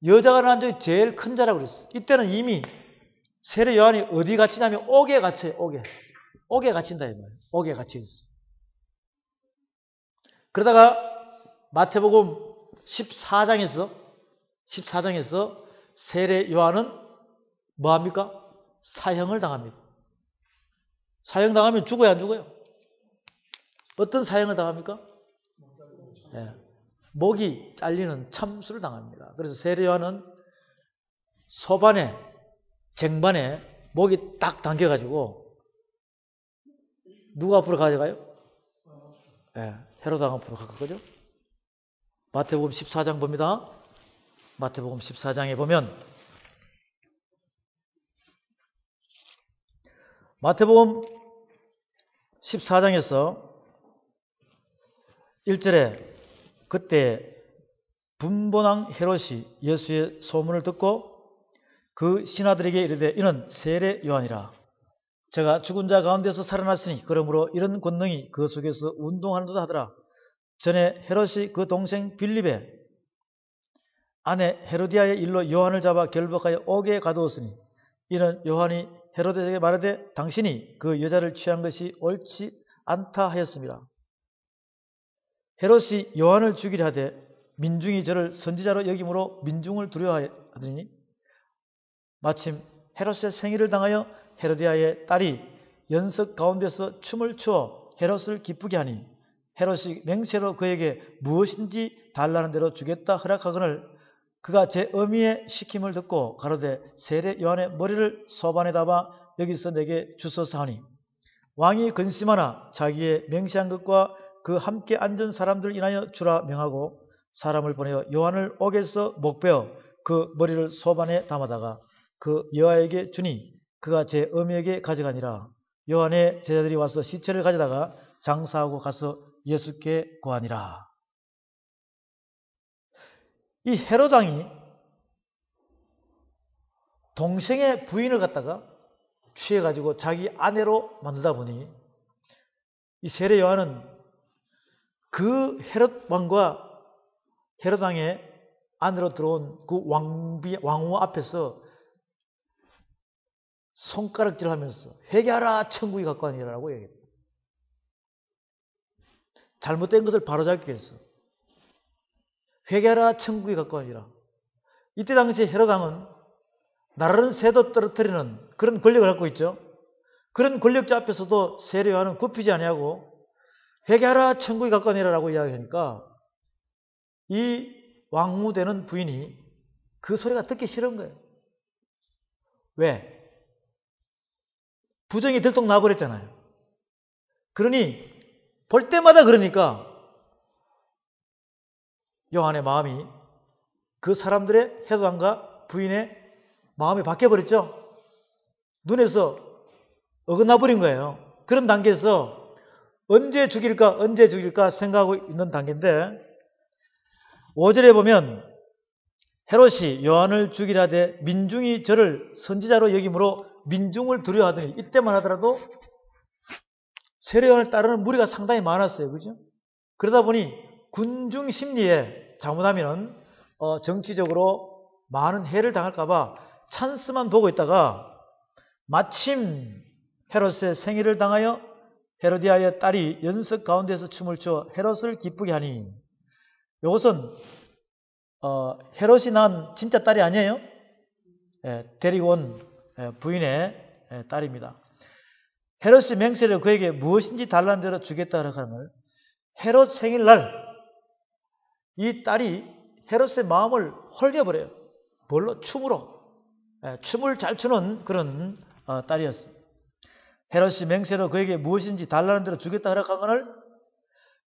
여자가 낳은 자 중에 제일 큰 자라고 그랬어요. 이때는 이미 세례 요한이 어디 갇히냐면 옥에 갇혀요. 옥에 갇힌다 이 말이에요. 옥에 갇혀 있어요. 그러다가 마태복음 14장에서 세례 요한은 뭐합니까? 사형을 당합니다. 사형 당하면 죽어야 안 죽어요? 어떤 사형을 당합니까? 네. 목이 잘리는 참수를 당합니다. 그래서 세례 요한은 소반에 쟁반에 목이 딱 당겨가지고 누구 앞으로 가져가요? 네. 헤로드 왕 앞으로 가거든요. 마태복음 14장 봅니다. 마태복음 14장에 보면 마태복음 14장에서 1절에 그때 분본왕 헤롯이 예수의 소문을 듣고 그 신하들에게 이르되 이는 세례 요한이라. 제가 죽은 자 가운데서 살아났으니 그러므로 이런 권능이 그 속에서 운동하는도다 하더라. 전에 헤롯이 그 동생 빌립의 아내 헤로디아의 일로 요한을 잡아 결박하여 옥에 가두었으니 이는 요한이 헤로데에게 말하되 당신이 그 여자를 취한 것이 옳지 않다 하였습니다. 헤롯이 요한을 죽이려 하되 민중이 저를 선지자로 여김으로 민중을 두려워하더니 마침 헤롯의 생일을 당하여 헤로디아의 딸이 연석 가운데서 춤을 추어 헤롯을 기쁘게 하니 헤롯이 맹세로 그에게 무엇인지 달라는 대로 주겠다 허락하거늘 그가 제 어미의 시킴을 듣고 가로되 세례 요한의 머리를 소반에 담아 여기서 내게 주소서 하니 왕이 근심하나 자기의 맹세한 것과 그 함께 앉은 사람들 인하여 주라 명하고 사람을 보내어 요한을 옥에서 목베어 그 머리를 소반에 담아다가 그 여아에게 주니 그가 제 어미에게 가져가니라. 요한의 제자들이 와서 시체를 가져다가 장사하고 가서 예수께 고하니라. 이 헤롯 왕이 동생의 부인을 갖다가 취해가지고 자기 아내로 만들다 보니 이 세례 요한은 그 헤롯 왕과 헤롯 왕의 안으로 들어온 그 왕후 앞에서 손가락질 하면서 회개하라 천국이 갖고 왔느니라고 얘기했다. 잘못된 것을 바로잡기 위해서 회개하라 천국이 갖고 왔느니라. 이때 당시 헤롯 왕은 나라는 새도 떨어뜨리는 그런 권력을 갖고 있죠. 그런 권력자 앞에서도 세례 요한은 굽히지 아니하고 회개하라 천국이 갖고 왔느니라고 이야기하니까 이 왕후 되는 부인이 그 소리가 듣기 싫은 거예요. 왜? 부정이 들썩 나버렸잖아요. 그러니 볼 때마다 그러니까 요한의 마음이 그 사람들의 헤롯 왕과 부인의 마음이 바뀌어버렸죠. 눈에서 어긋나 버린 거예요. 그런 단계에서 언제 죽일까 생각하고 있는 단계인데 5절에 보면 헤롯이 요한을 죽이려 하되 민중이 저를 선지자로 여김으로 민중을 두려워하더니 이때만 하더라도 세례 요한을 따르는 무리가 상당히 많았어요. 그죠? 그러다 보니 군중 심리에 잘못하면 정치적으로 많은 해를 당할까봐 찬스만 보고 있다가 마침 헤롯의 생일을 당하여 헤로디아의 딸이 연석 가운데서 춤을 추어 헤롯을 기쁘게 하니 이것은 헤롯이 낳은 진짜 딸이 아니에요. 데리고 온 부인의 딸입니다. 헤롯이 맹세로 그에게 무엇인지 달라는 대로 주겠다 하는 헤롯 생일날 이 딸이 헤롯의 마음을 홀겨버려요. 뭘로? 춤으로. 춤을 잘 추는 그런 딸이었어요. 헤롯이 맹세로 그에게 무엇인지 달라는 대로 주겠다 허락하거늘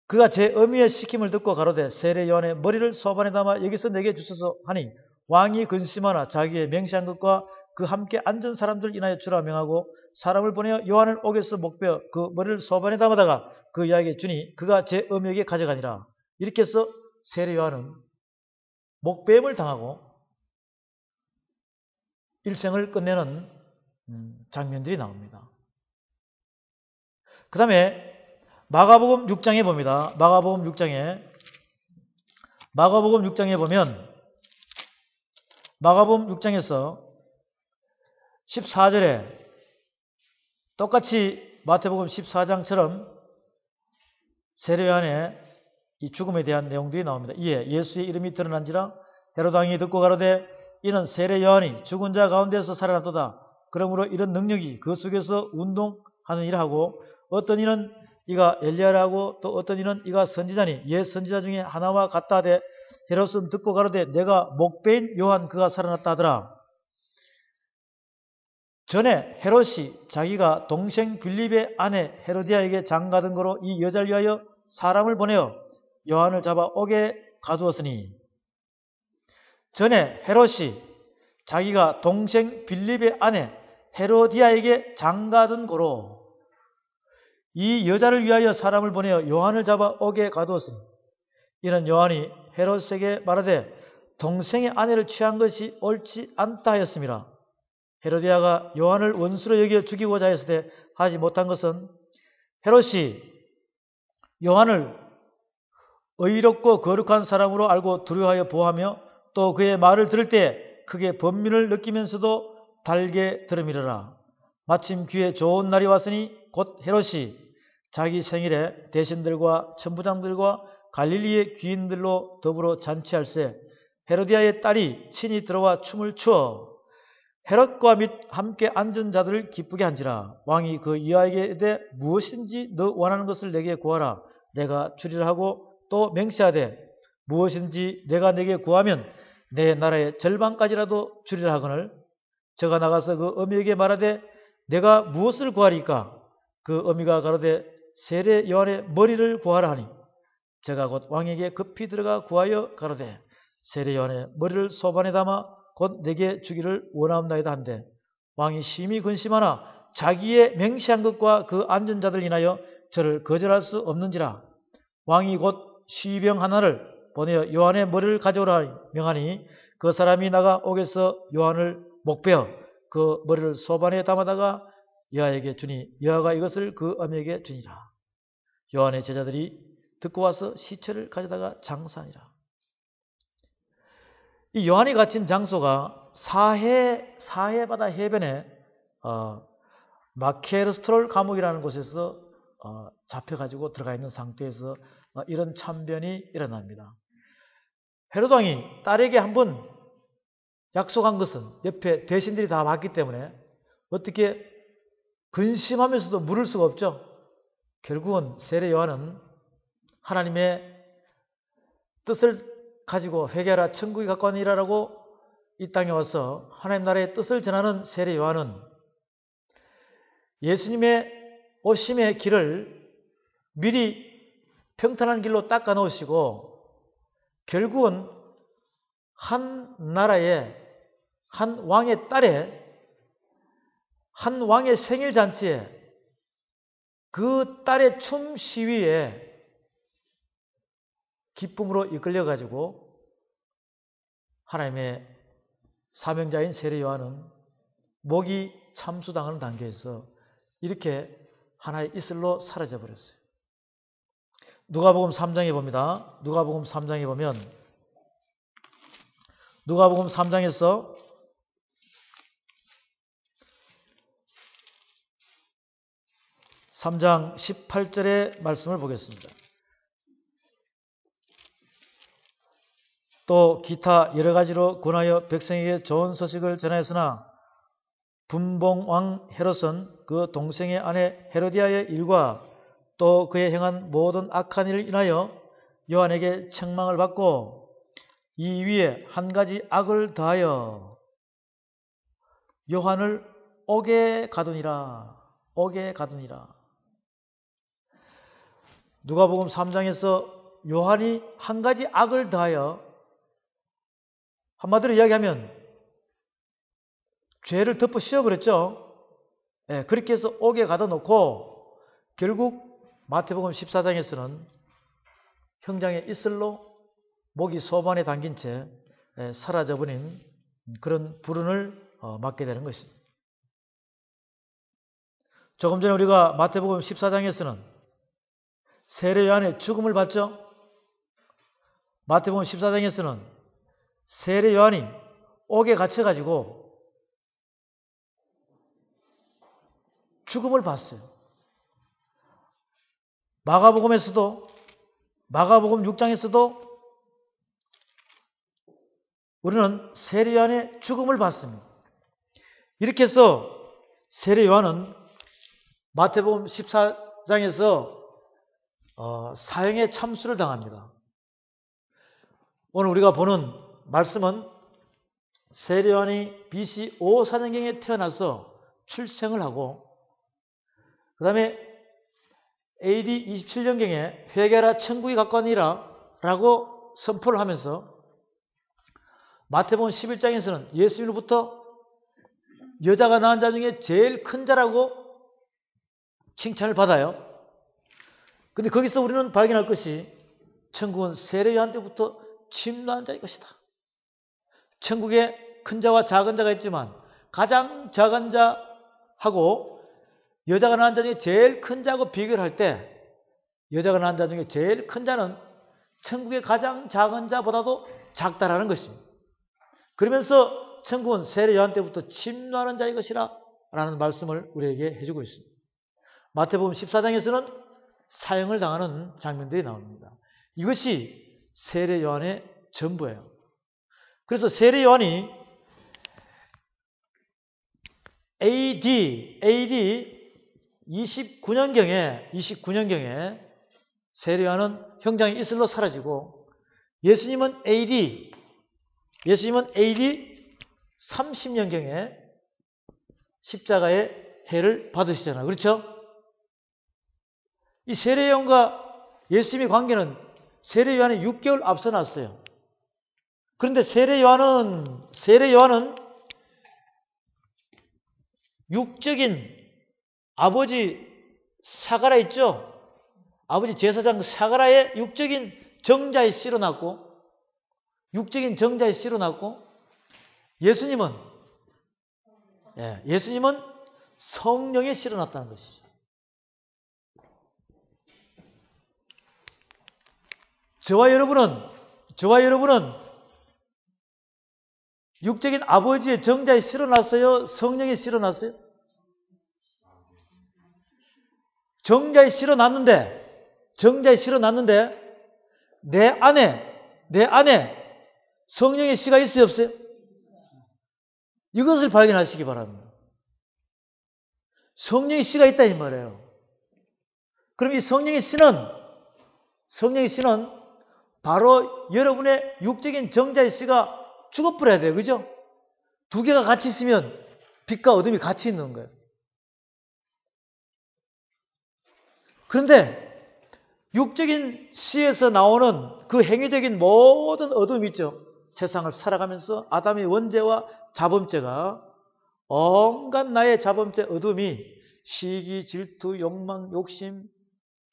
그가 제 어미의 시킴을 듣고 가로되 세례 요한의 머리를 소반에 담아 여기서 내게 주소서 하니 왕이 근심하나 자기의 맹세한 것과 그 함께 앉은 사람들 인하여 주라 명하고 사람을 보내어 요한을 옥에서 목베어 그 머리를 소반에 담아다가 그 이에게 주니 그가 제 어미에게 가져가니라. 이렇게 해서 세례 요한은 목베임을 당하고 일생을 끝내는 장면들이 나옵니다. 그 다음에 마가복음 6장에 봅니다. 마가복음 6장에 보면 마가복음 6장에서 14절에 똑같이 마태복음 14장처럼 세례 요한의 이 죽음에 대한 내용들이 나옵니다. 이에 예수의 이름이 드러난지라 헤롯 왕이 듣고 가로되 이는 세례 요한이 죽은 자 가운데서 살아났도다. 그러므로 이런 능력이 그 속에서 운동하느니라 하고 어떤 이는 이가 엘리야라고 또 어떤 이는 이가 선지자니 옛 선지자 중에 하나와 같다 하되 헤롯은 듣고 가로되 내가 목베인 요한 그가 살아났다 하더라. 전에 헤롯이 자기가 동생 빌립의 아내 헤로디아에게 장가든 거로 이 여자를 위하여 사람을 보내어 요한을 잡아 옥에 가두었으니 전에 헤롯이 자기가 동생 빌립의 아내 헤로디아에게 장가든 거로 이 여자를 위하여 사람을 보내어 요한을 잡아 옥에 가두었으니 이는 요한이 헤롯에게 말하되 동생의 아내를 취한 것이 옳지 않다 하였음이라. 헤로디아가 요한을 원수로 여겨 죽이고자 했을 때 하지 못한 것은 헤롯이 요한을 의롭고 거룩한 사람으로 알고 두려워하여 보호하며 또 그의 말을 들을 때 크게 번민을 느끼면서도 달게 들음이러라. 마침 귀에 좋은 날이 왔으니 곧 헤롯이 자기 생일에 대신들과 천부장들과 갈릴리의 귀인들로 더불어 잔치할세 헤로디아의 딸이 친히 들어와 춤을 추어 헤롯과 및 함께 앉은 자들을 기쁘게 한지라. 왕이 그 이하에게 이르되 무엇인지 너 원하는 것을 내게 구하라. 내가 주리라 하고 또 맹세하되 무엇인지 내가 내게 구하면 내 나라의 절반까지라도 주리라 하거늘 저가 나가서 그 어미에게 말하되 내가 무엇을 구하리까? 그 어미가 가로되 세례 요한의 머리를 구하라 하니 저가 곧 왕에게 급히 들어가 구하여 가로되 세례 요한의 머리를 소반에 담아 곧 내게 주기를 원하옵나이다 한데 왕이 심히 근심하나 자기의 맹세한 것과 그 앉은 자들 인하여 저를 거절할 수 없는지라. 왕이 곧 시병 하나를 보내어 요한의 머리를 가져오라 명하니 그 사람이 나가 옥에서 요한을 목베어 그 머리를 소반에 담아다가 여하에게 주니 여하가 이것을 그 어미에게 주니라. 요한의 제자들이 듣고 와서 시체를 가져다가 장사하니라. 이 요한이 갇힌 장소가 사해바다 해변에 마케르스트롤 감옥이라는 곳에서 잡혀가지고 들어가 있는 상태에서 이런 참변이 일어납니다. 헤롯 왕이 딸에게 한번 약속한 것은 옆에 대신들이 다 봤기 때문에 어떻게 근심하면서도 물을 수가 없죠. 결국은 세례 요한은 하나님의 뜻을 가지고 회개하라 천국이 가까우니라라고 이 땅에 와서 하나님 나라의 뜻을 전하는 세례 요한은 예수님의 오심의 길을 미리 평탄한 길로 닦아 놓으시고 결국은 한 나라의 한 왕의 딸의 한 왕의 생일 잔치에 그 딸의 춤 시위에 기쁨으로 이끌려 가지고 하나님의 사명자인 세례 요한은 목이 참수당하는 단계에서 이렇게 하나의 이슬로 사라져 버렸어요. 누가복음 3장에 봅니다. 누가복음 3장에 보면 누가복음 3장에서 3장 18절의 말씀을 보겠습니다. 또 기타 여러 가지로 권하여 백성에게 좋은 소식을 전하였으나 분봉왕 헤롯은 그 동생의 아내 헤로디아의 일과 또 그의 행한 모든 악한 일을 인하여 요한에게 책망을 받고 이 위에 한 가지 악을 더하여 요한을 옥에 가두니라. 옥에 가두니라. 누가복음 3장에서 요한이 한 가지 악을 더하여 한마디로 이야기하면 죄를 덮어 씌워버렸죠. 예, 그렇게 해서 옥에 가둬 놓고 결국 마태복음 14장에서는 형장의 이슬로 목이 소반에 담긴 채 사라져버린 그런 불운을 맞게 되는 것입니다. 조금 전에 우리가 마태복음 14장에서는 세례 요한의 죽음을 봤죠. 마태복음 14장에서는 세례 요한이 옥에 갇혀가지고 죽음을 봤어요. 마가복음 6장에서도 우리는 세례 요한의 죽음을 봤습니다. 이렇게 해서 세례 요한은 마태복음 14장에서 사형의 참수를 당합니다. 오늘 우리가 보는 말씀은 세례 요한이 BC 5사년경에 태어나서 출생을 하고 그 다음에 AD 27년경에 회개하라 천국이 가까우니라 라고 선포를 하면서 마태복음 11장에서는 예수님으로부터 여자가 낳은 자 중에 제일 큰 자라고 칭찬을 받아요. 근데 거기서 우리는 발견할 것이 천국은 세례 요한 때부터 침노한 자의 것이다. 천국에 큰 자와 작은 자가 있지만 가장 작은 자하고 여자가 낳은 자 중에 제일 큰 자하고 비교를 할 때 여자가 낳은 자 중에 제일 큰 자는 천국의 가장 작은 자보다도 작다라는 것입니다. 그러면서 천국은 세례 요한 때부터 침노하는 자의 것이라 라는 말씀을 우리에게 해주고 있습니다. 마태복음 14장에서는 사형을 당하는 장면들이 나옵니다. 이것이 세례 요한의 전부예요. 그래서 세례 요한이 AD 29년경에 세례 요한은 형장의 이슬로 사라지고 예수님은 AD 30년경에 십자가의 해를 받으시잖아요. 그렇죠? 이 세례 요한과 예수님의 관계는 세례 요한이 6개월 앞서 났어요. 그런데 세례 요한은 육적인 아버지 사가라 있죠? 아버지 제사장 사가라의 육적인 정자에 씨로 났고 예수님은 성령에 씨로 났다는 것이죠. 저와 여러분은 육적인 아버지의 정자에 씨로 났어요? 성령에 씨로 났어요? 정자에 씨로 났는데 내 안에 성령의 씨가 있어요, 없어요? 이것을 발견하시기 바랍니다. 성령의 씨가 있다 이 말이에요. 그럼 이 성령의 씨는 바로 여러분의 육적인 정자의 씨가 죽어버려야 돼요. 그죠? 두 개가 같이 있으면 빛과 어둠이 같이 있는 거예요. 그런데 육적인 씨에서 나오는 그 행위적인 모든 어둠이 있죠. 세상을 살아가면서 아담의 원죄와 자범죄가 온갖 나의 자범죄 어둠이 시기, 질투, 욕망, 욕심,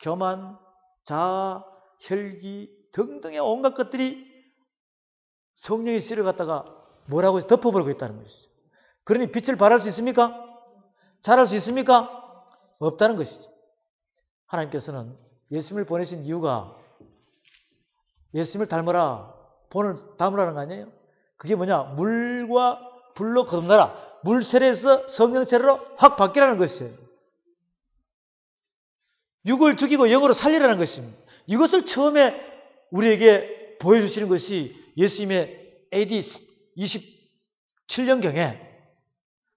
교만, 자아, 혈기 등등의 온갖 것들이 성령의 씨를 갖다가 뭐라고 덮어버리고 있다는 것이죠. 그러니 빛을 발할 수 있습니까? 잘할 수 있습니까? 없다는 것이죠. 하나님께서는 예수님을 보내신 이유가 예수님을 닮으라, 본을 담으라는 거 아니에요? 그게 뭐냐? 물과 불로 거듭나라. 물 세례에서 성령 세례로 확 바뀌라는 것이에요. 육을 죽이고 영으로 살리라는 것입니다. 이것을 처음에 우리에게 보여주시는 것이 예수님의 AD 27년경에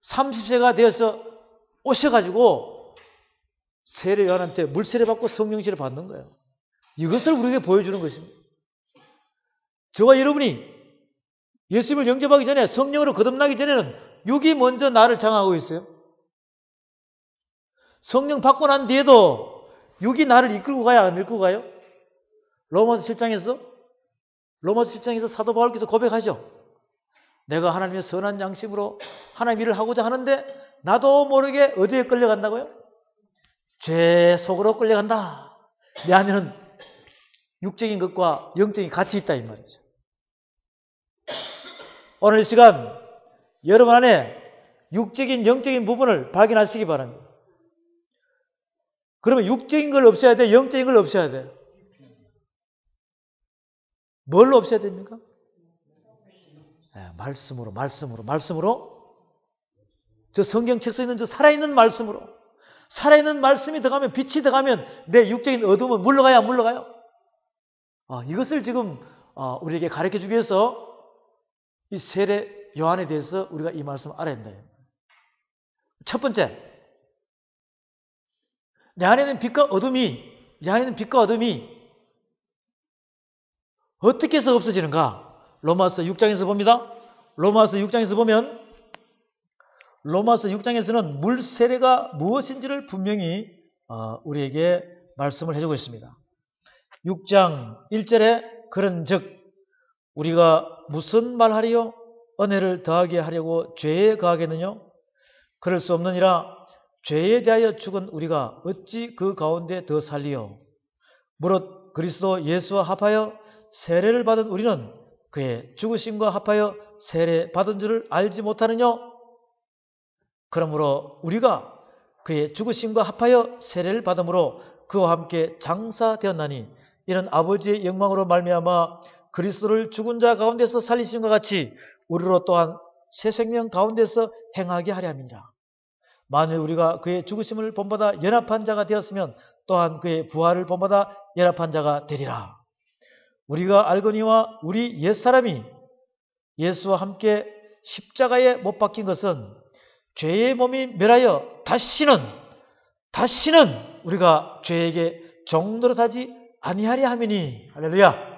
30세가 되어서 오셔가지고 세례 요한한테 물세례 받고 성령세례 받는 거예요. 이것을 우리에게 보여주는 것입니다. 저와 여러분이 예수님을 영접하기 전에 성령으로 거듭나기 전에는 육이 먼저 나를 장악하고 있어요. 성령 받고 난 뒤에도 육이 나를 이끌고 가야 안 이끌고 가요? 로마서 7장에서 사도 바울께서 고백하죠. 내가 하나님의 선한 양심으로 하나님 일을 하고자 하는데 나도 모르게 어디에 끌려간다고요? 죄 속으로 끌려간다. 내 안에는 육적인 것과 영적인 같이 있다 이 말이죠. 오늘 이 시간 여러분 안에 육적인 영적인 부분을 발견하시기 바랍니다. 그러면 육적인 걸 없애야 돼? 영적인 걸 없애야 돼? 뭘로 없애야 됩니까? 말씀으로. 저 성경책 써 있는 저 살아있는 말씀으로. 살아있는 말씀이 들어가면, 빛이 들어가면 내 육적인 어둠은 물러가요? 이것을 지금 우리에게 가르쳐 주기 위해서 이 세례 요한에 대해서 우리가 이 말씀을 알아야 된다. 첫 번째, 내 안에는 빛과 어둠이 어떻게 해서 없어지는가? 로마서 6장에서 봅니다. 로마서 6장에서 보면 로마서 6장에서는 물 세례가 무엇인지를 분명히 우리에게 말씀을 해주고 있습니다. 6장 1절에 그런즉 우리가 무슨 말하리요? 은혜를 더하게 하려고 죄에 거하겠느냐? 그럴 수 없느니라. 죄에 대하여 죽은 우리가 어찌 그 가운데 더 살리요? 무릇 그리스도 예수와 합하여 세례를 받은 우리는 그의 죽으심과 합하여 세례 받은 줄을 알지 못하느냐? 그러므로 우리가 그의 죽으심과 합하여 세례를 받음으로 그와 함께 장사되었나니 이는 아버지의 영광으로 말미암아 그리스도를 죽은 자 가운데서 살리심과 같이 우리로 또한 새 생명 가운데서 행하게 하려 함이니라. 만일 우리가 그의 죽으심을 본받아 연합한 자가 되었으면 또한 그의 부활을 본받아 연합한 자가 되리라. 우리가 알거니와 우리 옛사람이 예수와 함께 십자가에 못 박힌 것은 죄의 몸이 멸하여 다시는 우리가 죄에게 종노릇하지 아니하려 함이니. 할렐루야.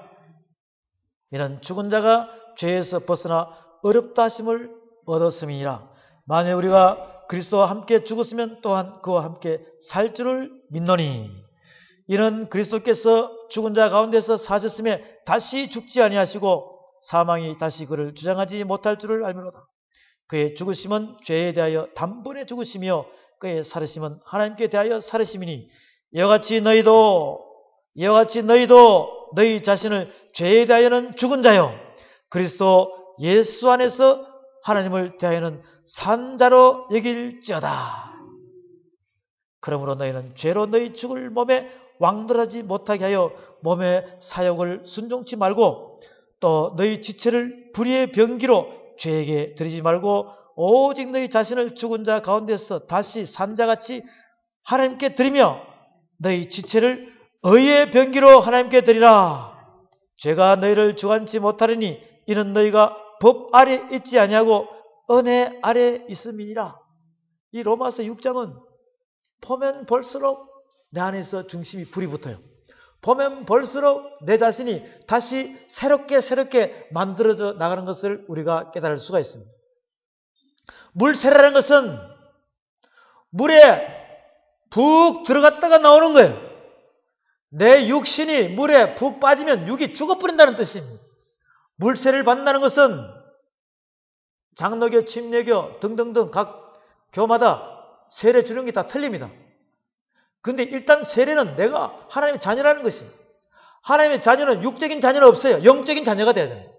이는 죽은 자가 죄에서 벗어나 어렵다 하심을 얻었음이니라. 만일 우리가 그리스도와 함께 죽었으면 또한 그와 함께 살 줄을 믿노니 이는 그리스도께서 죽은 자 가운데서 사셨음에 다시 죽지 아니하시고 사망이 다시 그를 주장하지 못할 줄을 알미로다. 그의 죽으심은 죄에 대하여 단번에 죽으심이요 그의 살으심은 하나님께 대하여 살으심이니 이와 같이 너희도 너희 자신을 죄에 대하여는 죽은 자요 그리스도 예수 안에서 하나님을 대하여는 산 자로 여길지어다. 그러므로 너희는 죄로 너희 죽을 몸에 왕들하지 못하게 하여 몸의 사욕을 순종치 말고 또 너희 지체를 불의의 병기로 죄에게 드리지 말고 오직 너희 자신을 죽은 자 가운데서 다시 산 자같이 하나님께 드리며 너희 지체를 의의 병기로 하나님께 드리라. 죄가 너희를 주관치 못하리니 이는 너희가 법 아래 있지 아니하고 은혜 아래 있음이니라. 이 로마서 6장은 보면 볼수록 내 안에서 중심이 불이 붙어요. 보면 볼수록 내 자신이 다시 새롭게 만들어져 나가는 것을 우리가 깨달을 수가 있습니다. 물세례라는 것은 물에 푹 들어갔다가 나오는 거예요. 내 육신이 물에 푹 빠지면 육이 죽어버린다는 뜻입니다. 물세례를 받는다는 것은 장로교, 침례교 등등등 각 교마다 세례 주는 게 다 틀립니다. 근데 일단 세례는 내가 하나님의 자녀라는 것입니다. 하나님의 자녀는 육적인 자녀는 없어요. 영적인 자녀가 돼야 돼요.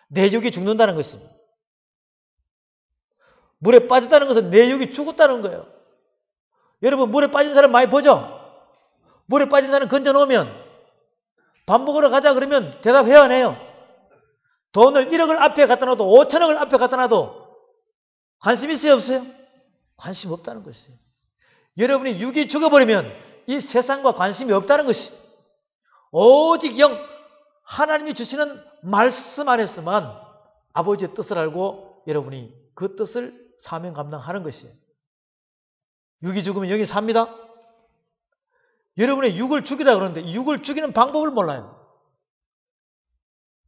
내 육이 죽는다는 것입니다. 물에 빠졌다는 것은 내 육이 죽었다는 거예요. 여러분 물에 빠진 사람 많이 보죠? 물에 빠진 사람 건져놓으면 밥 먹으러 가자 그러면 대답해야 안 해요. 돈을 1억을 앞에 갖다 놔도 5천억을 앞에 갖다 놔도 관심 있어요 없어요? 관심 없다는 것이에요. 여러분이 육이 죽어버리면 이 세상과 관심이 없다는 것이 오직 영 하나님이 주시는 말씀 안에서만 아버지의 뜻을 알고 여러분이 그 뜻을 사명 감당하는 것이에요. 육이 죽으면 영이 삽니다. 여러분의 육을 죽이라 그러는데 이 육을 죽이는 방법을 몰라요.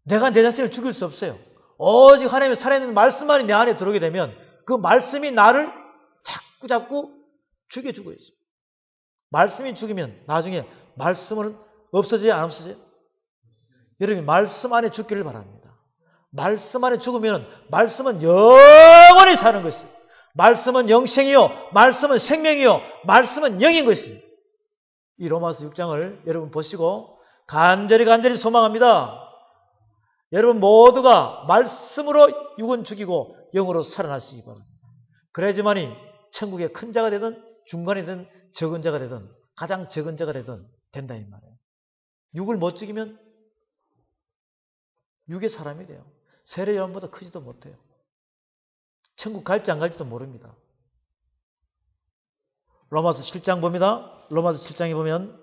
내가 내 자신을 죽일 수 없어요. 오직 하나님의 살아있는 말씀만이 내 안에 들어오게 되면 그 말씀이 나를 자꾸 죽여주고 있어요. 말씀이 죽이면 나중에 말씀은 없어져요? 안 없어져요? 여러분이 말씀 안에 죽기를 바랍니다. 말씀 안에 죽으면 말씀은 영원히 사는 것이에요. 말씀은 영생이요, 말씀은 생명이요, 말씀은 영인 것이에요. 이 로마서 6장을 여러분 보시고 간절히 소망합니다. 여러분 모두가 말씀으로 육은 죽이고 영으로 살아나시기 바랍니다. 그래야지만이 천국의 큰 자가 되든 중간에 되든 적은 자가 되든 가장 적은 자가 되든 된다 이 말이에요. 육을 못 죽이면 육의 사람이 돼요. 세례 요한보다 크지도 못해요. 천국 갈지 안 갈지도 모릅니다. 로마서 7장 봅니다. 로마서 7장에 보면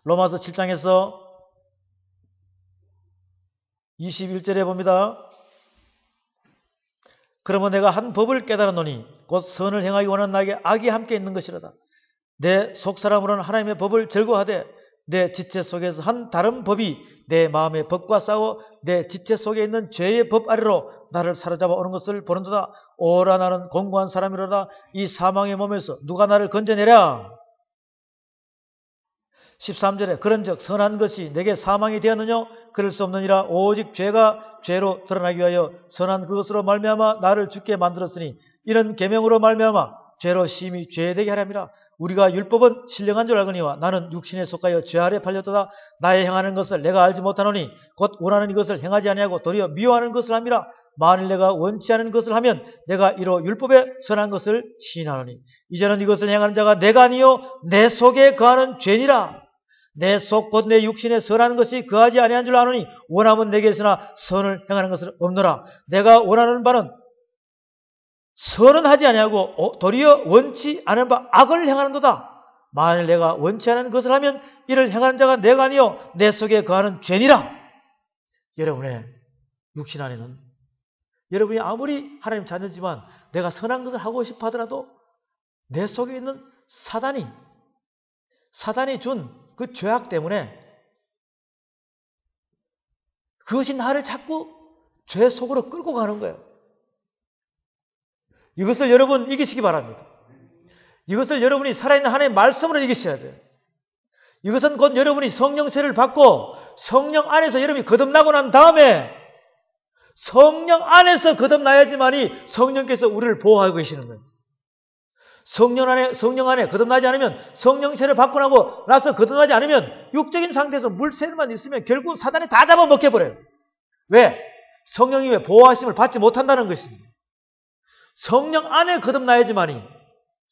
로마서 7장에서 21절에 봅니다. 그러면 내가 한 법을 깨달았노니 곧 선을 행하기 원하는 나에게 악이 함께 있는 것이로다. 내 속사람으로는 하나님의 법을 즐거워하되 내 지체 속에서 한 다른 법이 내 마음의 법과 싸워 내 지체 속에 있는 죄의 법 아래로 나를 사로잡아 오는 것을 보는도다. 오라 나는 공고한 사람이로다. 이 사망의 몸에서 누가 나를 건져내랴. 13절에 그런즉 선한 것이 내게 사망이 되었느냐? 그럴 수 없느니라. 오직 죄가 죄로 드러나기 위하여 선한 그것으로 말미암아 나를 죽게 만들었으니 이런 계명으로 말미암아 죄로 심히 죄되게 하렵니다. 우리가 율법은 신령한 줄 알거니와 나는 육신에 속하여 죄 아래 팔렸도다. 나의 행하는 것을 내가 알지 못하노니 곧 원하는 이것을 행하지 아니하고 도리어 미워하는 것을 함이라. 만일 내가 원치 않은 것을 하면 내가 이로 율법에 선한 것을 시인하노니 이제는 이것을 행하는 자가 내가 아니요 내 속에 거하는 죄니라. 내 속 곧 내 육신에 선한 것이 거하지 아니한 줄 아노니 원함은 내게 있으나 선을 행하는 것은 없노라. 내가 원하는 바는 선은 하지 아니하고 도리어 원치 않은 바 악을 행하는도다. 만일 내가 원치 않은 것을 하면 이를 행하는 자가 내가 아니요 내 속에 거하는 죄니라. 여러분의 육신 안에는 여러분이 아무리 하나님 자녀지만 내가 선한 것을 하고 싶어 하더라도 내 속에 있는 사단이 준 그 죄악 때문에 그것이 나를 자꾸 죄 속으로 끌고 가는 거예요. 이것을 여러분 이기시기 바랍니다. 이것을 여러분이 살아있는 하나님의 말씀으로 이기셔야 돼요. 이것은 곧 여러분이 성령세를 받고 성령 안에서 여러분이 거듭나고 난 다음에 성령 안에서 거듭나야지만이 성령께서 우리를 보호하고 계시는 거예요. 성령 안에 거듭나지 않으면 성령세를 받고 나서 거듭나지 않으면 육적인 상태에서 물세만 있으면 결국 사단이 다 잡아먹혀버려요. 왜? 성령이 왜 보호하심을 받지 못한다는 것입니다. 성령 안에 거듭나야지만이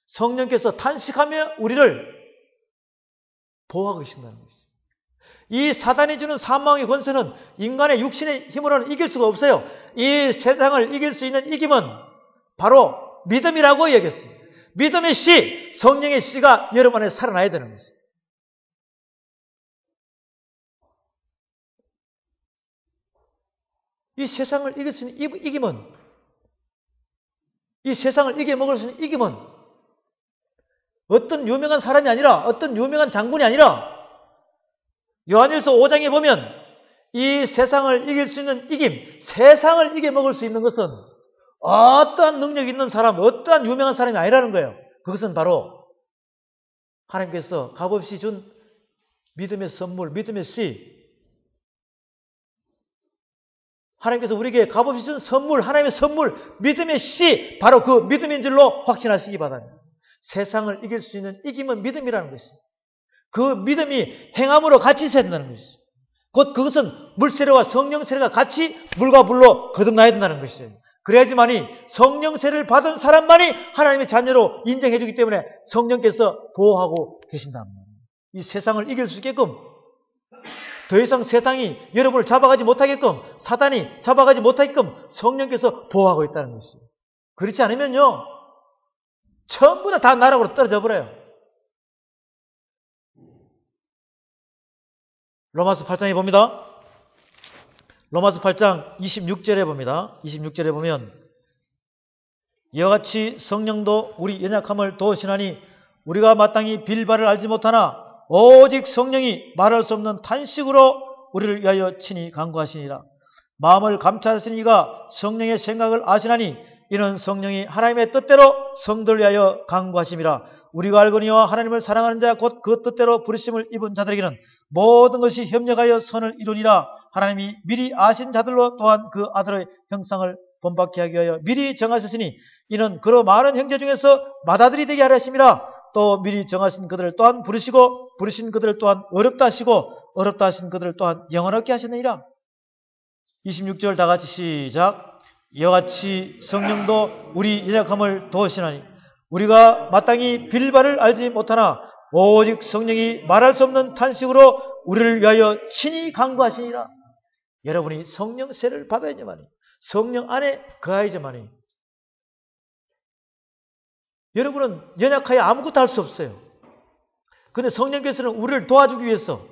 성령께서 탄식하며 우리를 보호하고 계신다는 것이죠. 이 사단이 주는 사망의 권세는 인간의 육신의 힘으로는 이길 수가 없어요. 이 세상을 이길 수 있는 이김은 바로 믿음이라고 얘기했습니다. 믿음의 씨, 성령의 씨가 여러분 안에 살아나야 되는 것이죠. 이 세상을 이길 수 있는 이김은, 이 세상을 이겨먹을 수 있는 이김은 어떤 유명한 사람이 아니라, 어떤 유명한 장군이 아니라 요한일서 5장에 보면 이 세상을 이길 수 있는 이김, 세상을 이겨먹을 수 있는 것은 어떠한 능력 있는 사람, 어떠한 유명한 사람이 아니라는 거예요. 그것은 바로 하나님께서 값없이 준 믿음의 선물, 믿음의 씨. 하나님께서 우리에게 값없이 준 선물, 하나님의 선물, 믿음의 씨, 바로 그 믿음인 줄로 확신하시기 바랍니다. 세상을 이길 수 있는 이김은 믿음이라는 것이죠. 그 믿음이 행함으로 같이 있어야 된다는 것이죠. 곧 그것은 물세례와 성령세례가 같이 물과 불로 거듭나야 된다는 것이죠. 그래야지만이 성령세례를 받은 사람만이 하나님의 자녀로 인정해 주기 때문에 성령께서 보호하고 계신단 말이에요. 이 세상을 이길 수 있게끔 더 이상 세상이 여러분을 잡아가지 못하게끔 사단이 잡아가지 못하게끔 성령께서 보호하고 있다는 것이에요. 그렇지 않으면요 전부 다 나락으로 떨어져 버려요. 로마서 8장에 봅니다. 로마서 8장 26절에 봅니다. 26절에 보면 이와 같이 성령도 우리 연약함을 도우시나니 우리가 마땅히 빌바를 알지 못하나 오직 성령이 말할 수 없는 탄식으로 우리를 위하여 친히 간구하시니라. 마음을 감찰하시는 이가 성령의 생각을 아시나니 이는 성령이 하나님의 뜻대로 성도를 위하여 간구하심이라. 우리가 알거니와 하나님을 사랑하는 자 곧 그 뜻대로 부르심을 입은 자들에게는 모든 것이 협력하여 선을 이루니라. 하나님이 미리 아신 자들로 또한 그 아들의 형상을 본받게 하기 위하여 미리 정하셨으니 이는 그로 많은 형제 중에서 맏아들이 되게 하려 하심이라. 또 미리 정하신 그들을 또한 부르시고 부르신 그들을 또한 어렵다 하시고 어렵다 하신 그들을 또한 영원하게 하셨느니라. 26절 다 같이 시작. 이와 같이 성령도 우리 연약함을 도우시나니 우리가 마땅히 빌 바를 알지 못하나 오직 성령이 말할 수 없는 탄식으로 우리를 위하여 친히 간구하시니라. 여러분이 성령 세를 받아야지만이, 성령 안에 거하야지만이, 여러분은 연약하여 아무것도 할 수 없어요. 그런데 성령께서는 우리를 도와주기 위해서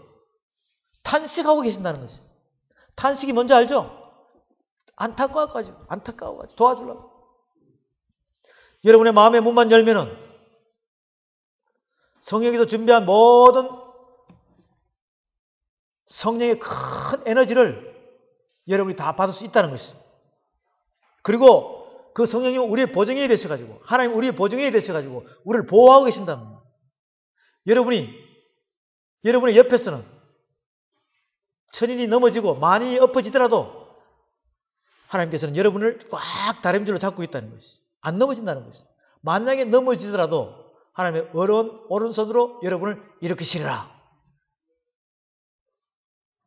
탄식하고 계신다는 거죠. 탄식이 뭔지 알죠? 안타까워가지고 도와주려고. 여러분의 마음의 문만 열면은 성령께서 준비한 모든 성령의 큰 에너지를 여러분이 다 받을 수 있다는 것이죠. 그리고 그 성령이 우리의 보증인이 되셔가지고, 하나님 우리의 보증인이 되셔가지고 우리를 보호하고 계신다는 거예요. 여러분의 옆에서는 천인이 넘어지고 만인이 엎어지더라도 하나님께서는 여러분을 꽉 다림질로 잡고 있다는 것이, 안 넘어진다는 것이. 만약에 넘어지더라도 하나님의 오른손으로 여러분을 일으키시리라.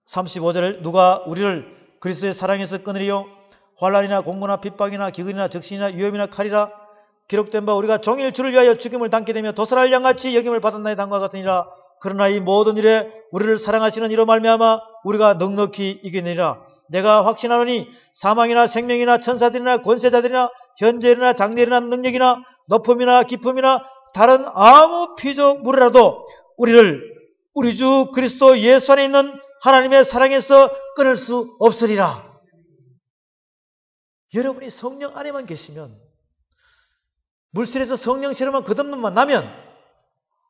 35절 누가 우리를 그리스도의 사랑에서 끊으리요? 환난이나 공고나 핍박이나 기근이나 적신이나 위험이나 칼이라. 기록된 바 우리가 종일 주를 위하여 죽임을 당게 되며 도살할 양같이 여김을 받았나니 당과 같으니라. 그러나 이 모든 일에 우리를 사랑하시는 이로 말미암아 우리가 넉넉히 이기느니라. 내가 확신하노니 사망이나 생명이나 천사들이나 권세자들이나 현재일이나 장래일이나 능력이나 높음이나 깊음이나 다른 아무 피조물이라도 우리를 우리 주 그리스도 예수 안에 있는 하나님의 사랑에서 끊을 수 없으리라. 여러분이 성령 안에만 계시면, 물질에서 성령 세례만 거듭는만 나면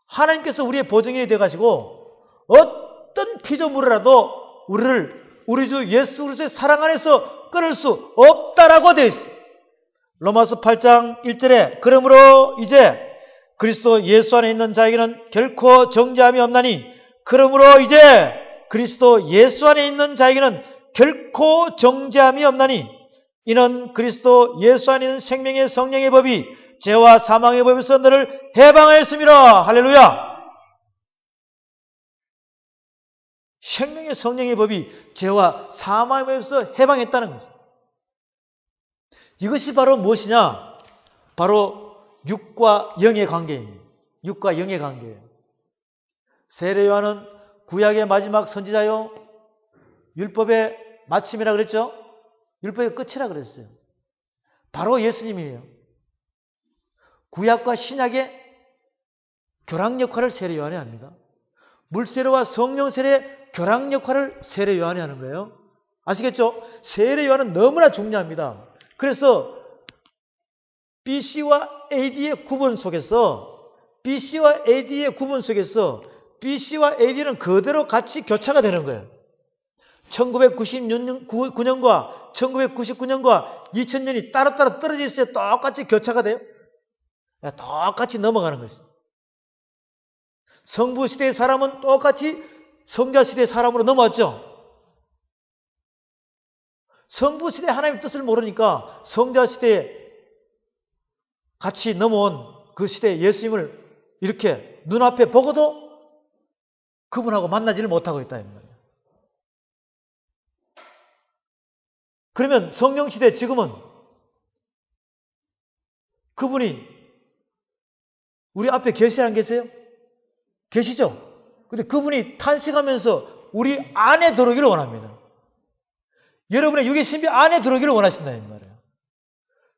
하나님께서 우리의 보증인이 되어가지고 어떤 피조물이라도 우리를 우리 주 예수 그리스도의 사랑 안에서 끊을 수 없다라고 되어 있어요. 로마서 8장 1절에 그러므로 이제 그리스도 예수 안에 있는 자에게는 결코 정죄함이 없나니, 그러므로 이제 그리스도 예수 안에 있는 자에게는 결코 정죄함이 없나니 이는 그리스도 예수 안에 있는 생명의 성령의 법이 죄와 사망의 법에서 너를 해방하였습니다. 할렐루야. 생명의 성령의 법이 죄와 사망의 법에서 해방했다는 거죠. 이것이 바로 무엇이냐? 바로 육과 영의 관계입니다. 육과 영의 관계예요. 세례 요한은 구약의 마지막 선지자요, 율법의 마침이라 그랬죠? 율법의 끝이라 그랬어요. 바로 예수님이에요. 구약과 신약의 교랑 역할을 세례 요한이 합니다. 물세례와 성령 세례의 교랑 역할을 세례 요한이 하는 거예요. 아시겠죠? 세례 요한은 너무나 중요합니다. 그래서 BC와 AD의 구분 속에서 BC와 AD는 그대로 같이 교차가 되는 거예요. 1999년과 1999년과 2000년이 따로따로 떨어져 있어요. 똑같이 교차가 돼요. 똑같이 넘어가는 것이죠. 성부 시대의 사람은 똑같이 성자 시대의 사람으로 넘어왔죠. 성부 시대에 하나님의 뜻을 모르니까 성자 시대에 같이 넘어온 그 시대에 예수님을 이렇게 눈앞에 보고도 그분하고 만나지를 못하고 있다. 그러면 성령 시대 지금은 그분이 우리 앞에 계세요, 안 계세요? 계시죠? 근데 그분이 탄식하면서 우리 안에 들어오기를 원합니다. 여러분의 육의 신비 안에 들어오기를 원하신다 이 말이에요.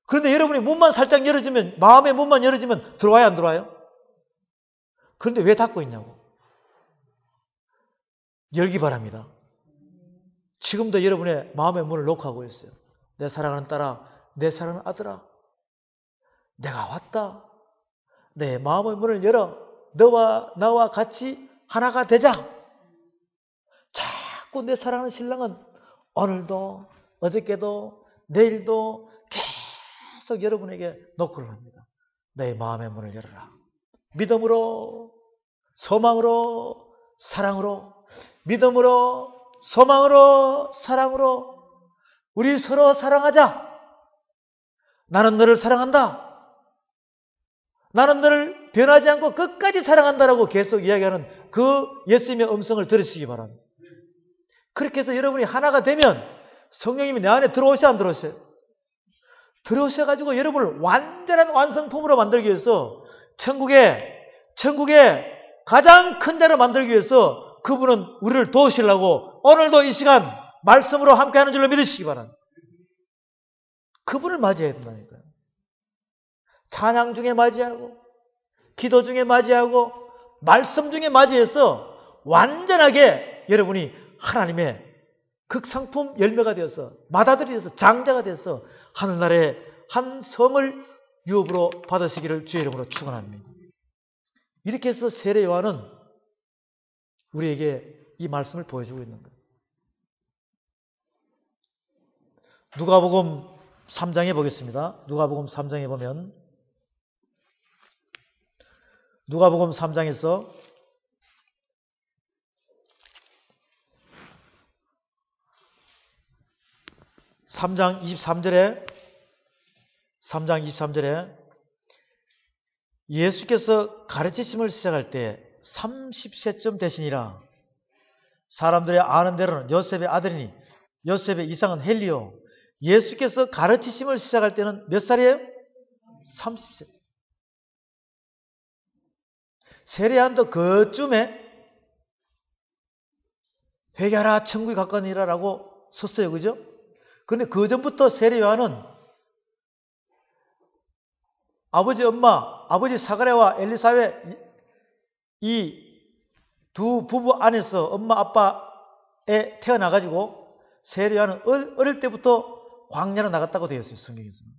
그런데 여러분이 문만 살짝 열어주면, 마음의 문만 열어주면 들어와요, 안 들어와요? 그런데 왜 닫고 있냐고. 열기 바랍니다. 지금도 여러분의 마음의 문을 녹화하고 있어요. 내 사랑하는 딸아, 내 사랑하는 아들아, 내가 왔다. 내 마음의 문을 열어. 너와 나와 같이 하나가 되자. 자꾸 내 사랑하는 신랑은 오늘도 어저께도 내일도 계속 여러분에게 노크를 합니다. 내 마음의 문을 열어라. 믿음으로, 소망으로, 사랑으로, 믿음으로, 소망으로, 사랑으로 우리 서로 사랑하자. 나는 너를 사랑한다. 나는 너를 변하지 않고 끝까지 사랑한다라고 계속 이야기하는 그 예수님의 음성을 들으시기 바랍니다. 그렇게 해서 여러분이 하나가 되면 성령님이 내 안에 들어오셔 안 들어오셔요? 들어오셔가지고 여러분을 완전한 완성품으로 만들기 위해서 천국의 가장 큰 자로 만들기 위해서 그분은 우리를 도우시려고 오늘도 이 시간 말씀으로 함께하는 줄로 믿으시기 바랍니다. 그분을 맞이해야 된다니까요. 찬양 중에 맞이하고 기도 중에 맞이하고 말씀 중에 맞이해서 완전하게 여러분이 하나님의 극상품 열매가 되어서 맏아들이 되어서 장자가 되어서 하늘나라의 한 성을 유업으로 받으시기를 주의 이름으로 축원합니다. 이렇게 해서 세례 요한은 우리에게 이 말씀을 보여주고 있는 거예요. 누가복음 3장에 보겠습니다. 누가복음 3장에 보면 누가복음 3장에서 3장 23절에 예수께서 가르치심을 시작할 때 30세쯤 되시니라. 사람들이 아는 대로는 요셉의 아들이니 요셉의 이상은 헬리오. 예수께서 가르치심을 시작할 때는 몇 살이에요? 30세. 세례 요한도 그쯤에 회개하라 천국이 가까우니라라고 썼어요. 그죠? 그런데 그 전부터 세례 요한은 아버지 엄마, 아버지 사가랴와 엘리사벳 이 두 부부 안에서 엄마 아빠에 태어나가지고 세례 요한은 어릴 때부터 광야로 나갔다고 되어 있어요. 성경에서는.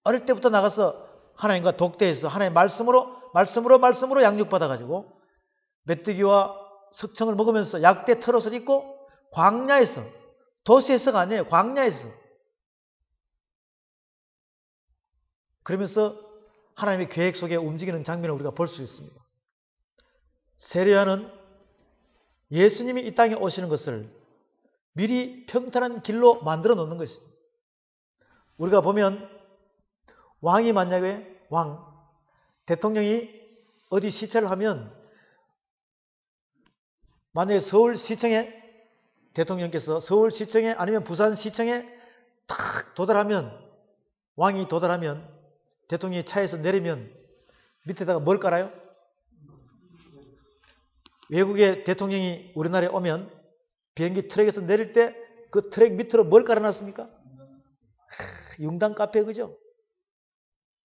어릴 때부터 나가서 하나님과 독대해서 하나님의 말씀으로 양육받아가지고 메뚜기와 석청을 먹으면서 약대 털옷을 입고 광야에서, 도시에서가 아니에요. 광야에서. 그러면서 하나님의 계획 속에 움직이는 장면을 우리가 볼 수 있습니다. 세례 요한은 예수님이 이 땅에 오시는 것을 미리 평탄한 길로 만들어 놓는 것입니다. 우리가 보면 왕이 만약에 대통령이 어디 시찰을 하면 만약에 서울시청에 대통령께서 서울시청에 아니면 부산시청에 탁 왕이 도달하면 대통령이 차에서 내리면 밑에다가 뭘 깔아요? 외국의 대통령이 우리나라에 오면 비행기 트랙에서 내릴 때 그 트랙 밑으로 뭘 깔아놨습니까? 융당 카페, 그죠?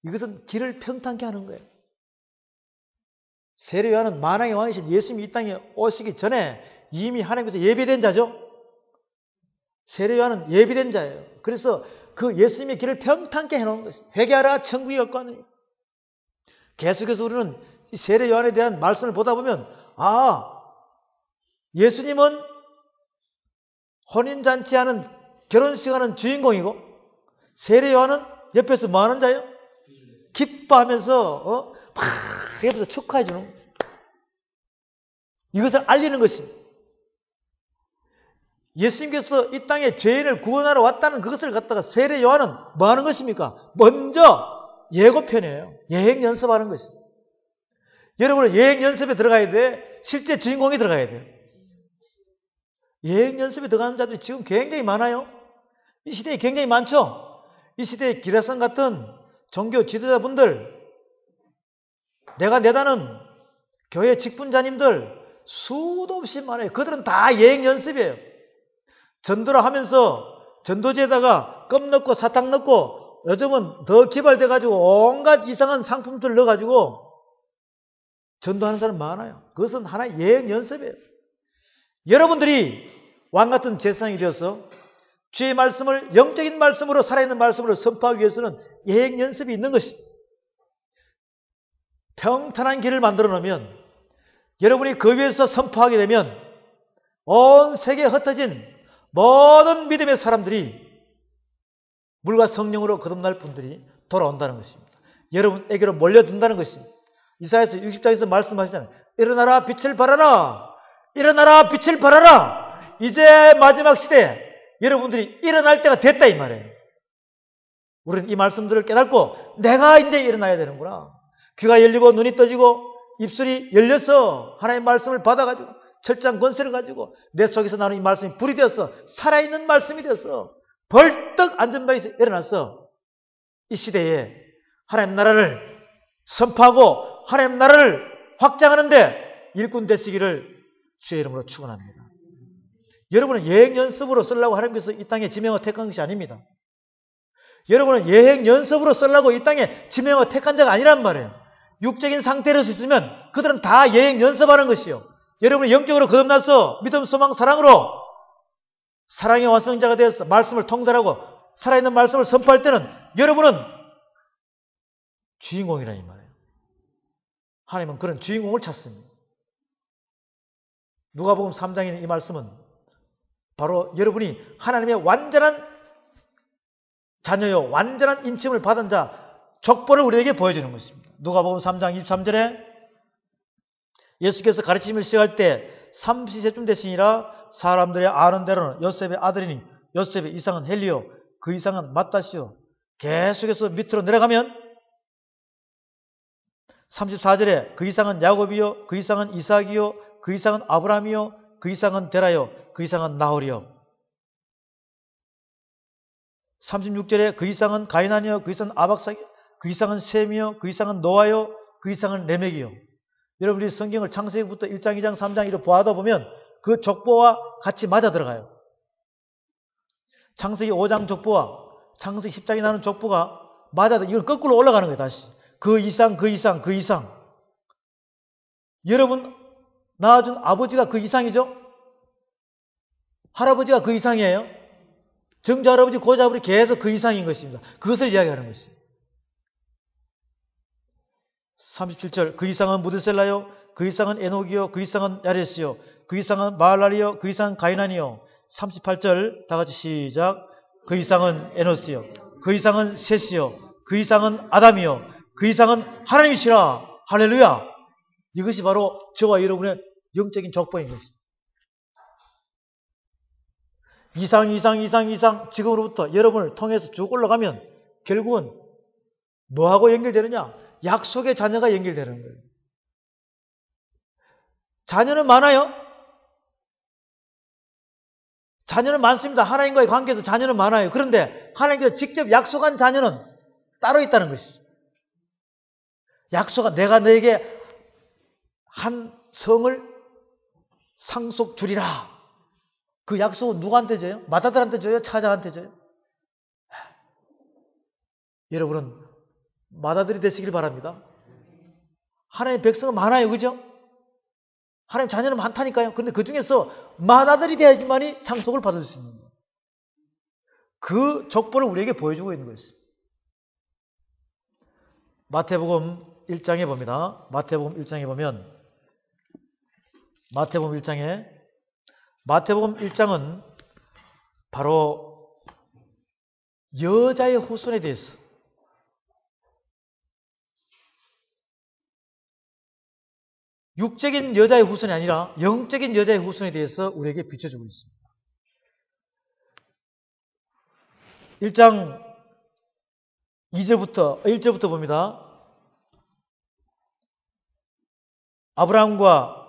이것은 길을 평탄케 하는 거예요. 세례 요한은 만왕의 왕이신 예수님이 이 땅에 오시기 전에 이미 하나님께서 예비된 자죠. 세례 요한은 예비된 자예요. 그래서 그 예수님의 길을 평탄케 해놓은 것이죠. 회개하라 천국이 가까우니. 계속해서 우리는 이 세례 요한에 대한 말씀을 보다 보면 예수님은 혼인잔치하는 결혼식하는 주인공이고 세례 요한은 옆에서 뭐 하는 자예요? 기뻐하면서 막 옆에서 축하해 주는 거예요. 이것을 알리는 것입니다. 예수님께서 이 땅에 죄인을 구원하러 왔다는 그것을 갖다가 세례 요한은 뭐 하는 것입니까? 먼저 예고편이에요. 예행 연습하는 것입니다. 여러분은 예행 연습에 들어가야 돼. 실제 주인공이 들어가야 돼요. 예행 연습에 들어가는 자들이 지금 굉장히 많아요. 이 시대에 굉장히 많죠. 이 시대에 기라성 같은 종교 지도자분들, 내가 내다는 교회 직분자님들 수도 없이 많아요. 그들은 다 예행 연습이에요. 전도를 하면서 전도지에다가 껌 넣고 사탕 넣고 요즘은 더 개발돼가지고 온갖 이상한 상품들 넣어가지고 전도하는 사람 많아요. 그것은 하나의 예행 연습이에요. 여러분들이 왕같은 제사장이 되어서 주의 말씀을 영적인 말씀으로 살아있는 말씀으로 선포하기 위해서는 예행 연습이 있는 것입니다. 평탄한 길을 만들어 놓으면 여러분이 그 위에서 선포하게 되면 온 세계에 흩어진 모든 믿음의 사람들이 물과 성령으로 거듭날 분들이 돌아온다는 것입니다. 여러분에게로 몰려든다는 것입니다. 이사야서 60장에서 말씀하시잖아요. 일어나라 빛을 발하라. 일어나라, 빛을 발하라. 이제 마지막 시대에 여러분들이 일어날 때가 됐다 이 말이에요. 우리는 이 말씀들을 깨닫고 내가 이제 일어나야 되는구나. 귀가 열리고 눈이 떠지고 입술이 열려서 하나님의 말씀을 받아가지고 철저한 권세를 가지고 내 속에서 나오는 이 말씀이 불이 되어서 살아있는 말씀이 되어서 벌떡 안전바에서 일어나서 이 시대에 하나님 나라를 선포하고 하나님 나라를 확장하는데 일꾼 되시기를 주의 이름으로 축원합니다. 여러분은 예행 연습으로 쓰려고 하나님께서 이 땅에 지명을 택한 것이 아닙니다. 여러분은 예행 연습으로 쓰려고 이 땅에 지명을 택한 자가 아니란 말이에요. 육적인 상태로 있으면 그들은 다 예행 연습하는 것이요. 여러분이 영적으로 거듭나서 믿음, 소망, 사랑으로 사랑의 완성자가 되어서 말씀을 통달하고 살아있는 말씀을 선포할 때는 여러분은 주인공이라 이 말이에요. 하나님은 그런 주인공을 찾습니다. 누가복음 3장에 있는 이 말씀은 바로 여러분이 하나님의 완전한 자녀요, 완전한 인침을 받은 자 족보를 우리에게 보여주는 것입니다. 누가복음 3장 23절에 예수께서 가르침을 시작할 때 30세쯤 되시니라 사람들이 아는 대로는 요셉의 아들이니 요셉의 이상은 헬리요 그 이상은 맏다시요. 계속해서 밑으로 내려가면 34절에 그 이상은 야곱이요 그 이상은 이삭이요 그 이상은 아브라함이요 그 이상은 데라요 그 이상은 나홀이요. 36절에 그 이상은 가이난이요 그 이상은 아박삭이요 그 이상은 셈이요 그 이상은 노아요 그 이상은 레멕이요. 여러분이 성경을 창세기부터 1장 2장 3장 이렇게 보아다 보면 그 족보와 같이 맞아 들어가요. 창세기 5장 족보와 창세기 10장이 나오는 족보가 맞아 들어가요. 이건 거꾸로 올라가는 거예요. 다시 그 이상 그 이상 그 이상. 여러분 낳아준 아버지가 그 이상이죠. 할아버지가 그 이상이에요. 정자할아버지 고자할아버지 계속 그 이상인 것입니다. 그것을 이야기하는 것입니다. 37절 그 이상은 무드셀라요 그 이상은 에녹이요 그 이상은 야레스요 그 이상은 마할랄이요 그 이상은 가이난이요. 38절 다 같이 시작. 그 이상은 에노스요 그 이상은 셋이요 그 이상은 아담이요 그 이상은 하나님이시라. 할렐루야. 이것이 바로 저와 여러분의 영적인 족보인 것입니다. 이상 지금으로부터 여러분을 통해서 쭉 올라가면 결국은 뭐하고 연결되느냐? 약속의 자녀가 연결되는 거예요. 자녀는 많아요. 자녀는 많습니다. 하나님과의 관계에서 자녀는 많아요. 그런데 하나님께서 직접 약속한 자녀는 따로 있다는 것이죠. 약속한 내가 너에게 한 성을 상속 주리라. 그 약속은 누구한테 줘요? 맏아들한테 줘요? 차자한테 줘요? 여러분은 맏아들이 되시길 바랍니다. 하나님의 백성은 많아요. 그죠? 하나님 자녀는 많다니까요. 근데 그 중에서 맏아들이 되어야지만이 상속을 받을 수 있는 거예요. 그 족보를 우리에게 보여주고 있는 것입니다. 마태복음 1장에 봅니다. 마태복음 1장에 보면 마태복음 1장은 바로 여자의 후손에 대해서 육적인 여자의 후손이 아니라 영적인 여자의 후손에 대해서 우리에게 비춰주고 있습니다. 1장 1절부터 봅니다. 아브라함과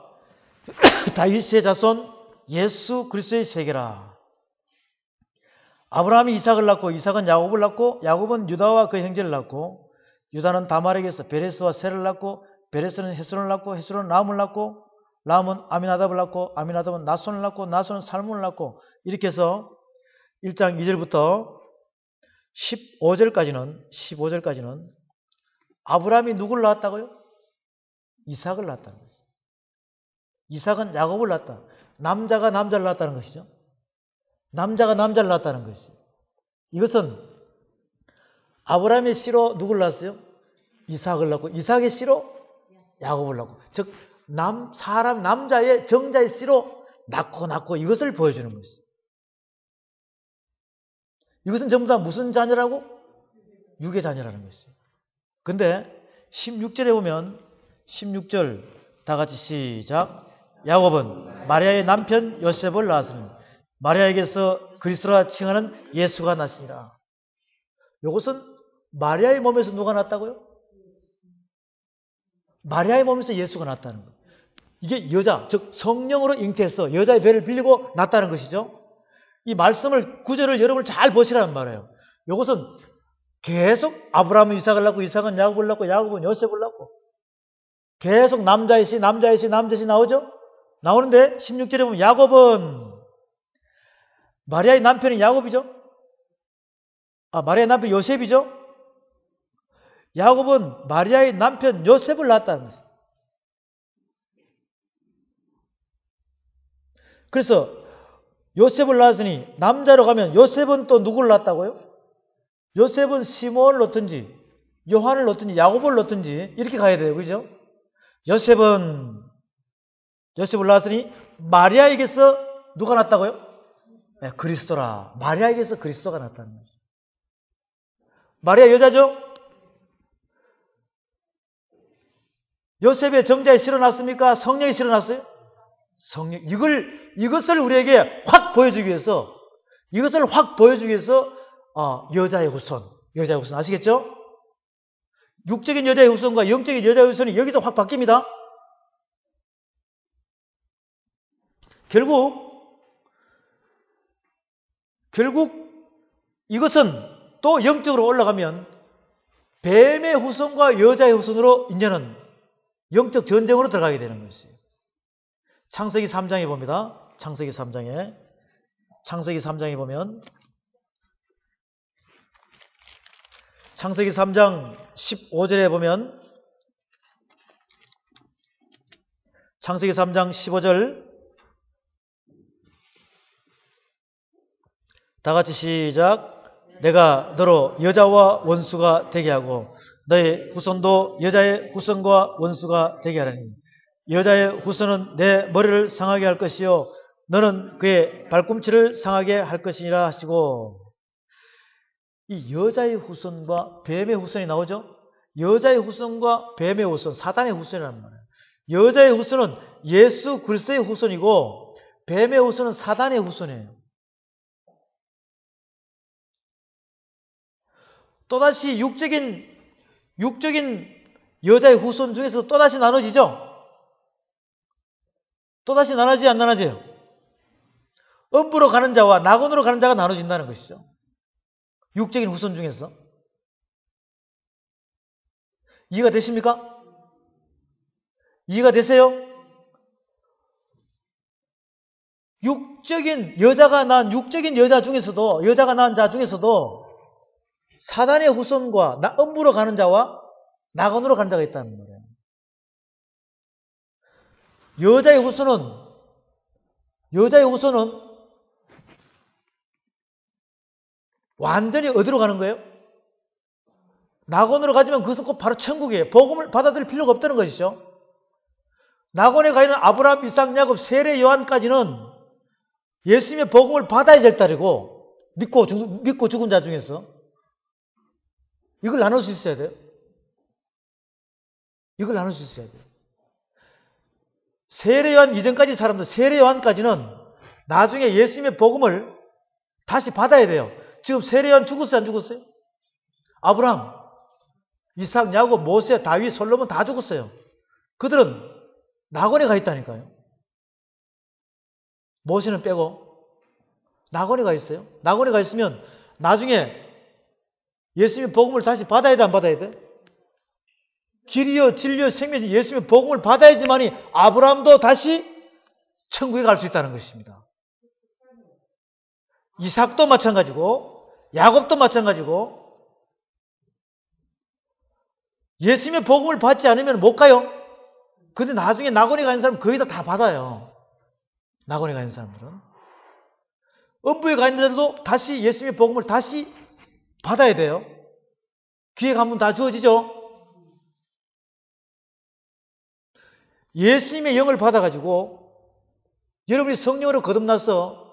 다윗의 자손 예수 그리스도의 세계라. 아브라함이 이삭을 낳고 이삭은 야곱을 낳고 야곱은 유다와 그 형제를 낳고 유다는 다말에게서 베레스와 셀을 낳고 베레스는 헤스론을 낳고 헤스론은 라함을 낳고 라함은 아미나답을 낳고 아미나답은 나손을 낳고 나손은 살몬을 낳고 이렇게 해서 1장 2절부터 15절까지는 아브라함이 누구를 낳았다고요? 이삭을 낳았다는 것이죠. 이삭은 야곱을 낳았다. 남자가 남자를 낳았다는 것이죠. 남자가 남자를 낳았다는 것이죠. 이것은 아브라함의 씨로 누구를 낳았어요? 이삭을 낳고 이삭의 씨로 야곱을 낳고 즉 남자의 정자의 씨로 낳고 이것을 보여주는 것이죠. 이것은 전부 다 무슨 자녀라고? 육의 자녀라는 것이죠. 근데 16절에 보면 16절 다 같이 시작. 야곱은 마리아의 남편 요셉을 낳았으니 마리아에게서 그리스도라 칭하는 예수가 났으니라. 이것은 마리아의 몸에서 누가 났다고요? 마리아의 몸에서 예수가 났다는 거예요. 이게 여자, 즉 성령으로 잉태해서 여자의 배를 빌리고 났다는 것이죠. 이 말씀을 구절을 여러분 잘 보시라는 말이에요. 이것은 계속 아브라함은 이삭을 낳고 이삭은 야곱을 낳고 야곱은 요셉을 낳고 계속 남자의 씨 나오죠? 나오는데 16절에 보면 야곱은 마리아의 남편이 야곱이죠? 마리아의 남편 요셉이죠? 야곱은 마리아의 남편 요셉을 낳았다는 것이죠. 그래서 요셉을 낳았으니 남자로 가면 요셉은 또 누구를 낳았다고요? 요셉은 시몬을 넣든지 요한을 넣든지 야곱을 넣든지 이렇게 가야 돼요. 그죠? 요셉을 낳았으니 마리아에게서 누가 낳았다고요? 네, 그리스도라. 마리아에게서 그리스도가 낳았다는 거죠. 마리아 여자죠? 요셉의 정자에 실어놨습니까? 성령이 실어놨어요? 성령. 이것을 우리에게 확 보여주기 위해서, 여자의 후손 아시겠죠? 육적인 여자의 후손과 영적인 여자의 후손이 여기서 확 바뀝니다. 결국 이것은 또 영적으로 올라가면 뱀의 후손과 여자의 후손으로 이제는 영적 전쟁으로 들어가게 되는 것이에요. 창세기 3장에 봅니다. 창세기 3장에 보면 창세기 3장 15절에 보면 창세기 3장 15절 다 같이 시작. 내가 너로 여자와 원수가 되게 하고 너의 후손도 여자의 후손과 원수가 되게 하라니 여자의 후손은 내 머리를 상하게 할 것이요 너는 그의 발꿈치를 상하게 할 것이니라 하시고, 이 여자의 후손과 뱀의 후손이 나오죠. 여자의 후손과 뱀의 후손, 사단의 후손이란 말이에요. 여자의 후손은 예수 그리스도의 후손이고 뱀의 후손은 사단의 후손이에요. 또다시 육적인 여자의 후손 중에서 또다시 나눠지죠. 또다시 나눠지지 안 나눠져요? 음부로 가는 자와 낙원으로 가는 자가 나눠진다는 것이죠. 육적인 후손 중에서. 이해가 되십니까? 이해가 되세요? 여자가 낳은 자 중에서도 사단의 후손과 음부로 가는 자와 낙원으로 가는 자가 있다는 거예요. 여자의 후손은 완전히 어디로 가는 거예요? 낙원으로 가지만 그것은 꼭 바로 천국이에요. 복음을 받아들일 필요가 없다는 것이죠. 낙원에 가 있는 아브라함, 이삭, 야곱, 세례 요한까지는 예수님의 복음을 받아야 될 딸이고 믿고 죽은 자 중에서 이걸 나눌 수 있어야 돼요. 세례 요한 이전까지 사람들, 세례 요한까지는 나중에 예수님의 복음을 다시 받아야 돼요. 지금 세례 요한 죽었어요, 안 죽었어요? 아브라함, 이삭, 야곱, 모세, 다윗, 솔로몬 다 죽었어요. 그들은 낙원에 가 있다니까요. 모세는 빼고 낙원에 가 있어요. 낙원에 가 있으면 나중에 예수님의 복음을 다시 받아야 돼, 안 받아야 돼? 길이요 진리요 생명이요 예수님의 복음을 받아야지만이 아브라함도 다시 천국에 갈 수 있다는 것입니다. 이삭도 마찬가지고 야곱도 마찬가지고 예수님의 복음을 받지 않으면 못 가요. 근데 나중에 낙원에 가 있는 사람은 거의 다 받아요. 낙원에 가 있는 사람들은. 음부에 가 있는 자들도 다시 예수님의 복음을 다시 받아야 돼요. 기회가 한 번 다 주어지죠. 예수님의 영을 받아가지고 여러분이 성령으로 거듭나서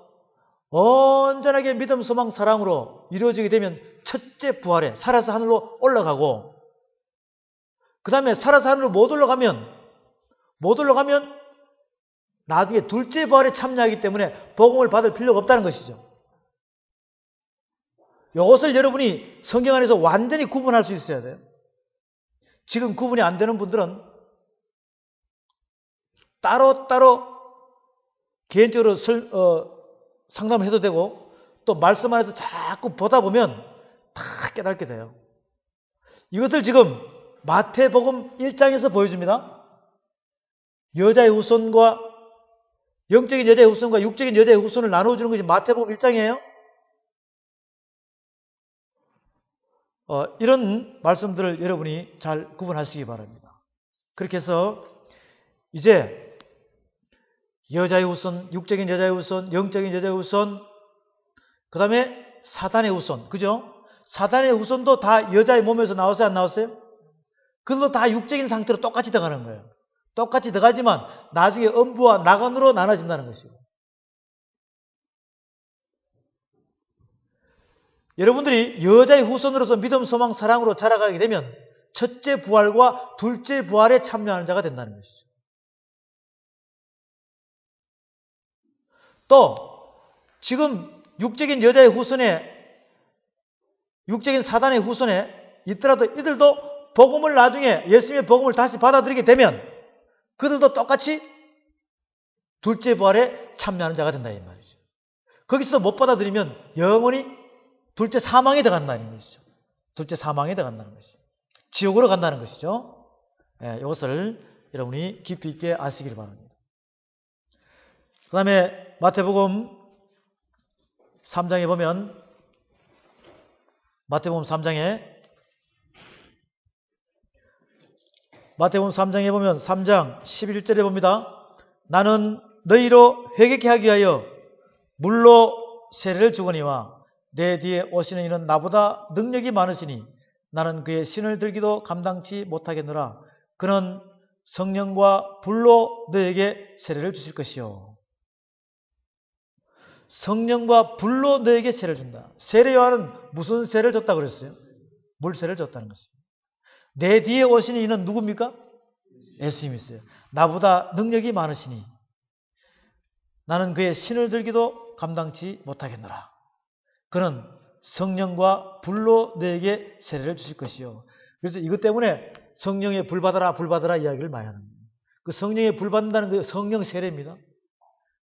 온전하게 믿음, 소망, 사랑으로 이루어지게 되면 첫째 부활에 살아서 하늘로 올라가고 그 다음에 살아서 하늘로 못 올라가면 나중에 둘째 부활에 참여하기 때문에 복음을 받을 필요가 없다는 것이죠. 이것을 여러분이 성경 안에서 완전히 구분할 수 있어야 돼요. 지금 구분이 안 되는 분들은 따로따로 개인적으로 상담을 해도 되고 또 말씀 안에서 자꾸 보다 보면 다 깨닫게 돼요. 이것을 지금 마태복음 1장에서 보여줍니다. 여자의 후손과 영적인 여자의 후손과 육적인 여자의 후손을 나눠주는 것이 마태복음 1장이에요. 이런 말씀들을 여러분이 잘 구분하시기 바랍니다. 그렇게 해서 이제 여자의 후손, 육적인 여자의 후손, 영적인 여자의 후손, 그 다음에 사단의 후손, 그죠? 사단의 후손도 다 여자의 몸에서 나왔어요, 안 나왔어요? 그들도 다 육적인 상태로 똑같이 들어가는 거예요. 똑같이 들어가지만 나중에 음부와 낙원으로 나눠진다는 것이고. 여러분들이 여자의 후손으로서 믿음, 소망, 사랑으로 자라가게 되면 첫째 부활과 둘째 부활에 참여하는 자가 된다는 것이죠. 또 지금 육적인 여자의 후손에 육적인 사단의 후손에 있더라도 이들도 복음을 나중에 예수님의 복음을 다시 받아들이게 되면 그들도 똑같이 둘째 부활에 참여하는 자가 된다 이 말이죠. 거기서 못 받아들이면 영원히 둘째 사망에 들어간다는 것이죠. 둘째 사망에 들어간다는 것이죠. 지옥으로 간다는 것이죠. 이것을 여러분이 깊이 있게 아시길 바랍니다. 그 다음에 마태복음 3장에 보면 마태복음 3장에 보면 3장 11절에 봅니다. 나는 너희로 회개케 하기 위하여 물로 세례를 주거니와 내 뒤에 오시는 이는 나보다 능력이 많으시니 나는 그의 신을 들기도 감당치 못하겠노라. 그는 성령과 불로 너에게 세례를 주실 것이요. 성령과 불로 너에게 세례를 준다. 세례 요한은 무슨 세례를 줬다고 그랬어요? 물세례를 줬다는 것입니다. 내 뒤에 오시는 이는 누굽니까? 예수님이세요. 나보다 능력이 많으시니 나는 그의 신을 들기도 감당치 못하겠노라. 그는 성령과 불로 너에게 세례를 주실 것이요. 그래서 이것 때문에 성령의 불 받아라 이야기를 많이 하는 거예요. 그 성령의 불 받는다는 게 성령 세례입니다.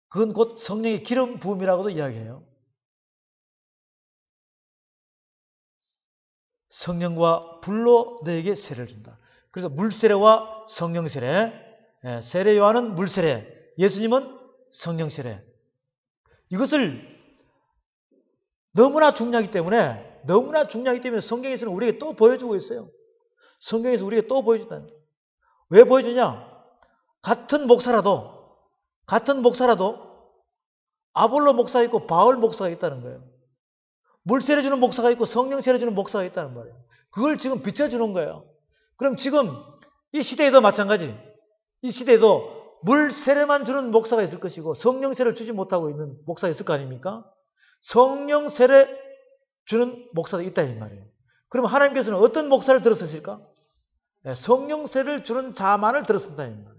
그건 곧 성령의 기름 부음이라고도 이야기해요. 성령과 불로 너에게 세례를 준다. 그래서 물세례와 성령세례, 세례 요한은 물세례, 예수님은 성령세례. 이것을 너무나 중요하기 때문에 성경에서는 우리에게 또 보여주고 있어요. 성경에서 우리에게 또 보여준다. 왜 보여주냐? 같은 목사라도 아볼로 목사가 있고 바울 목사가 있다는 거예요. 물세례 주는 목사가 있고 성령세례 주는 목사가 있다는 말이에요. 그걸 지금 비춰주는 거예요. 그럼 지금 이 시대에도 마찬가지. 이 시대에도 물세례만 주는 목사가 있을 것이고 성령세례를 주지 못하고 있는 목사가 있을 거 아닙니까? 성령세례 주는 목사도 있다 이 말이에요. 그럼 하나님께서는 어떤 목사를 들었으실까? 성령세례를 주는 자만을 들었습니다 이 말이에요.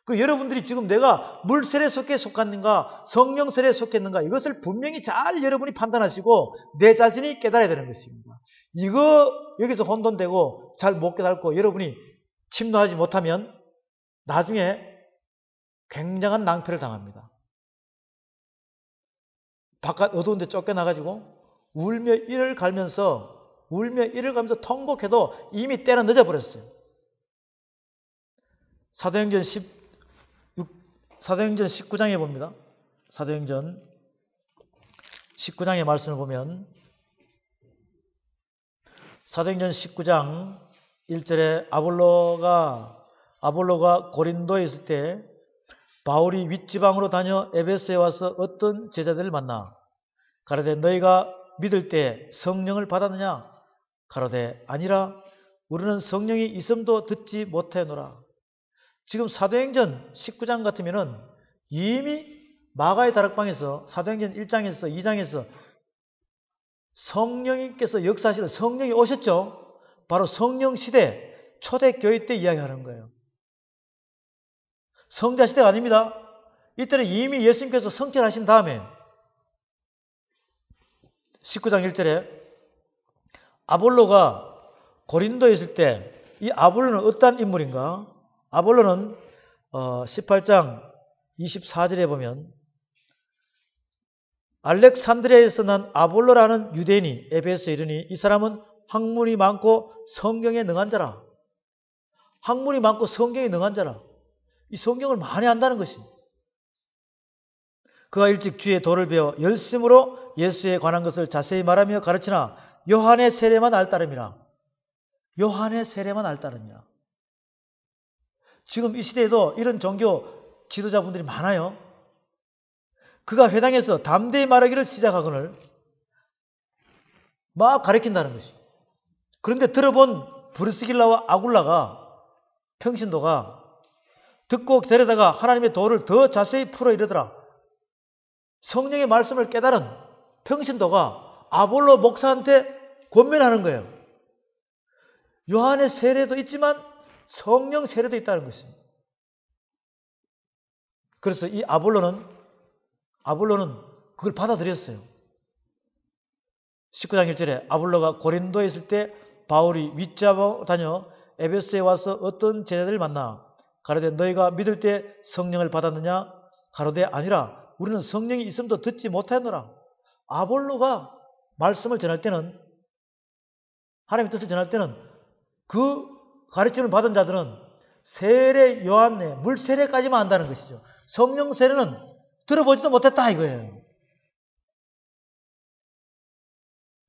그 여러분들이 지금 내가 물세례 속에 속았는가 성령세례에 속했는가 이것을 분명히 잘 여러분이 판단하시고 내 자신이 깨달아야 되는 것입니다. 이거 여기서 혼돈되고 잘 못 깨닫고 여러분이 침노하지 못하면 나중에 굉장한 낭패를 당합니다. 바깥 어두운 데 쫓겨나가지고 울며 이를 가면서 통곡해도 이미 때는 늦어버렸어요. 사도행전 19장에 봅니다. 사도행전 19장의 말씀을 보면 사도행전 19장 1절에 아볼로가 고린도에 있을 때 바울이 윗지방으로 다녀 에베소에 와서 어떤 제자들을 만나 가로되 너희가 믿을 때 성령을 받았느냐? 가로되 아니라 우리는 성령이 있음도 듣지 못하노라. 지금 사도행전 19장 같으면은 이미 마가의 다락방에서 사도행전 1장에서 2장에서 성령님께서 역사하시는 성령이 오셨죠. 바로 성령 시대 초대교회 때 이야기하는 거예요. 성자 시대가 아닙니다. 이때는 이미 예수님께서 성취하신 다음에 19장 1절에 아볼로가 고린도에 있을 때 이 아볼로는 어떤 인물인가? 아볼로는 18장 24절에 보면 알렉산드리아에서 난 아볼로라는 유대인이 에베소에 이르니 이 사람은 학문이 많고 성경에 능한 자라. 학문이 많고 성경에 능한 자라. 이 성경을 많이 안다는 것입니다. 그가 일찍 주의 도를 배워 열심으로 예수에 관한 것을 자세히 말하며 가르치나 요한의 세례만 알따름이라. 요한의 세례만 알따름이라. 지금 이 시대에도 이런 종교 지도자분들이 많아요. 그가 회당에서 담대히 말하기를 시작하거늘 막 가르친다는 것이. 그런데 들어본 브리스길라와 아굴라가 평신도가 듣고 데려다가 하나님의 도를 더 자세히 풀어 이르더라. 성령의 말씀을 깨달은 평신도가 아볼로 목사한테 권면하는 거예요. 요한의 세례도 있지만 성령 세례도 있다는 것입니다. 그래서 이 아볼로는 그걸 받아들였어요. 19장 1절에 아볼로가 고린도에 있을 때 바울이 윗잡아 다녀 에베소에 와서 어떤 제자들을 만나 가로되 너희가 믿을 때 성령을 받았느냐? 가로되 아니라 우리는 성령이 있음도 듣지 못하였노라. 아볼로가 말씀을 전할 때는 하나님의 뜻을 전할 때는 그 가르침을 받은 자들은 세례 요한의 물 세례까지만 안다는 것이죠. 성령 세례는 들어보지도 못했다 이거예요.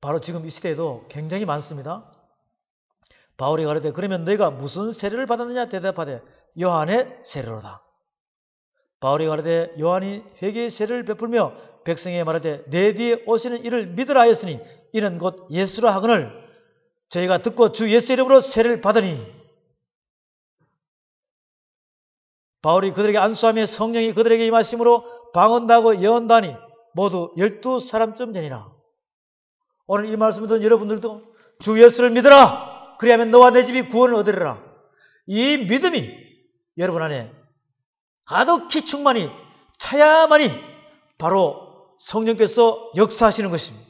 바로 지금 이 시대에도 굉장히 많습니다. 바울이 가르되 그러면 너희가 무슨 세례를 받았느냐 대답하되 요한의 세례로다. 바울이 가르되 요한이 회개의 세례를 베풀며 백성에게 말하되 내 뒤에 오시는 이를 믿으라 하였으니 이는 곧 예수라 하거늘 저희가 듣고 주 예수 이름으로 세례를 받으니 바울이 그들에게 안수하며 성령이 그들에게 임하심으로 방언다고 예언다니 모두 12사람쯤 되니라. 오늘 이 말씀을 듣는 여러분들도 주 예수를 믿으라. 그리하면 너와 내 집이 구원을 얻으리라. 이 믿음이 여러분 안에 가득히 충만히 차야만이 바로 성령께서 역사하시는 것입니다.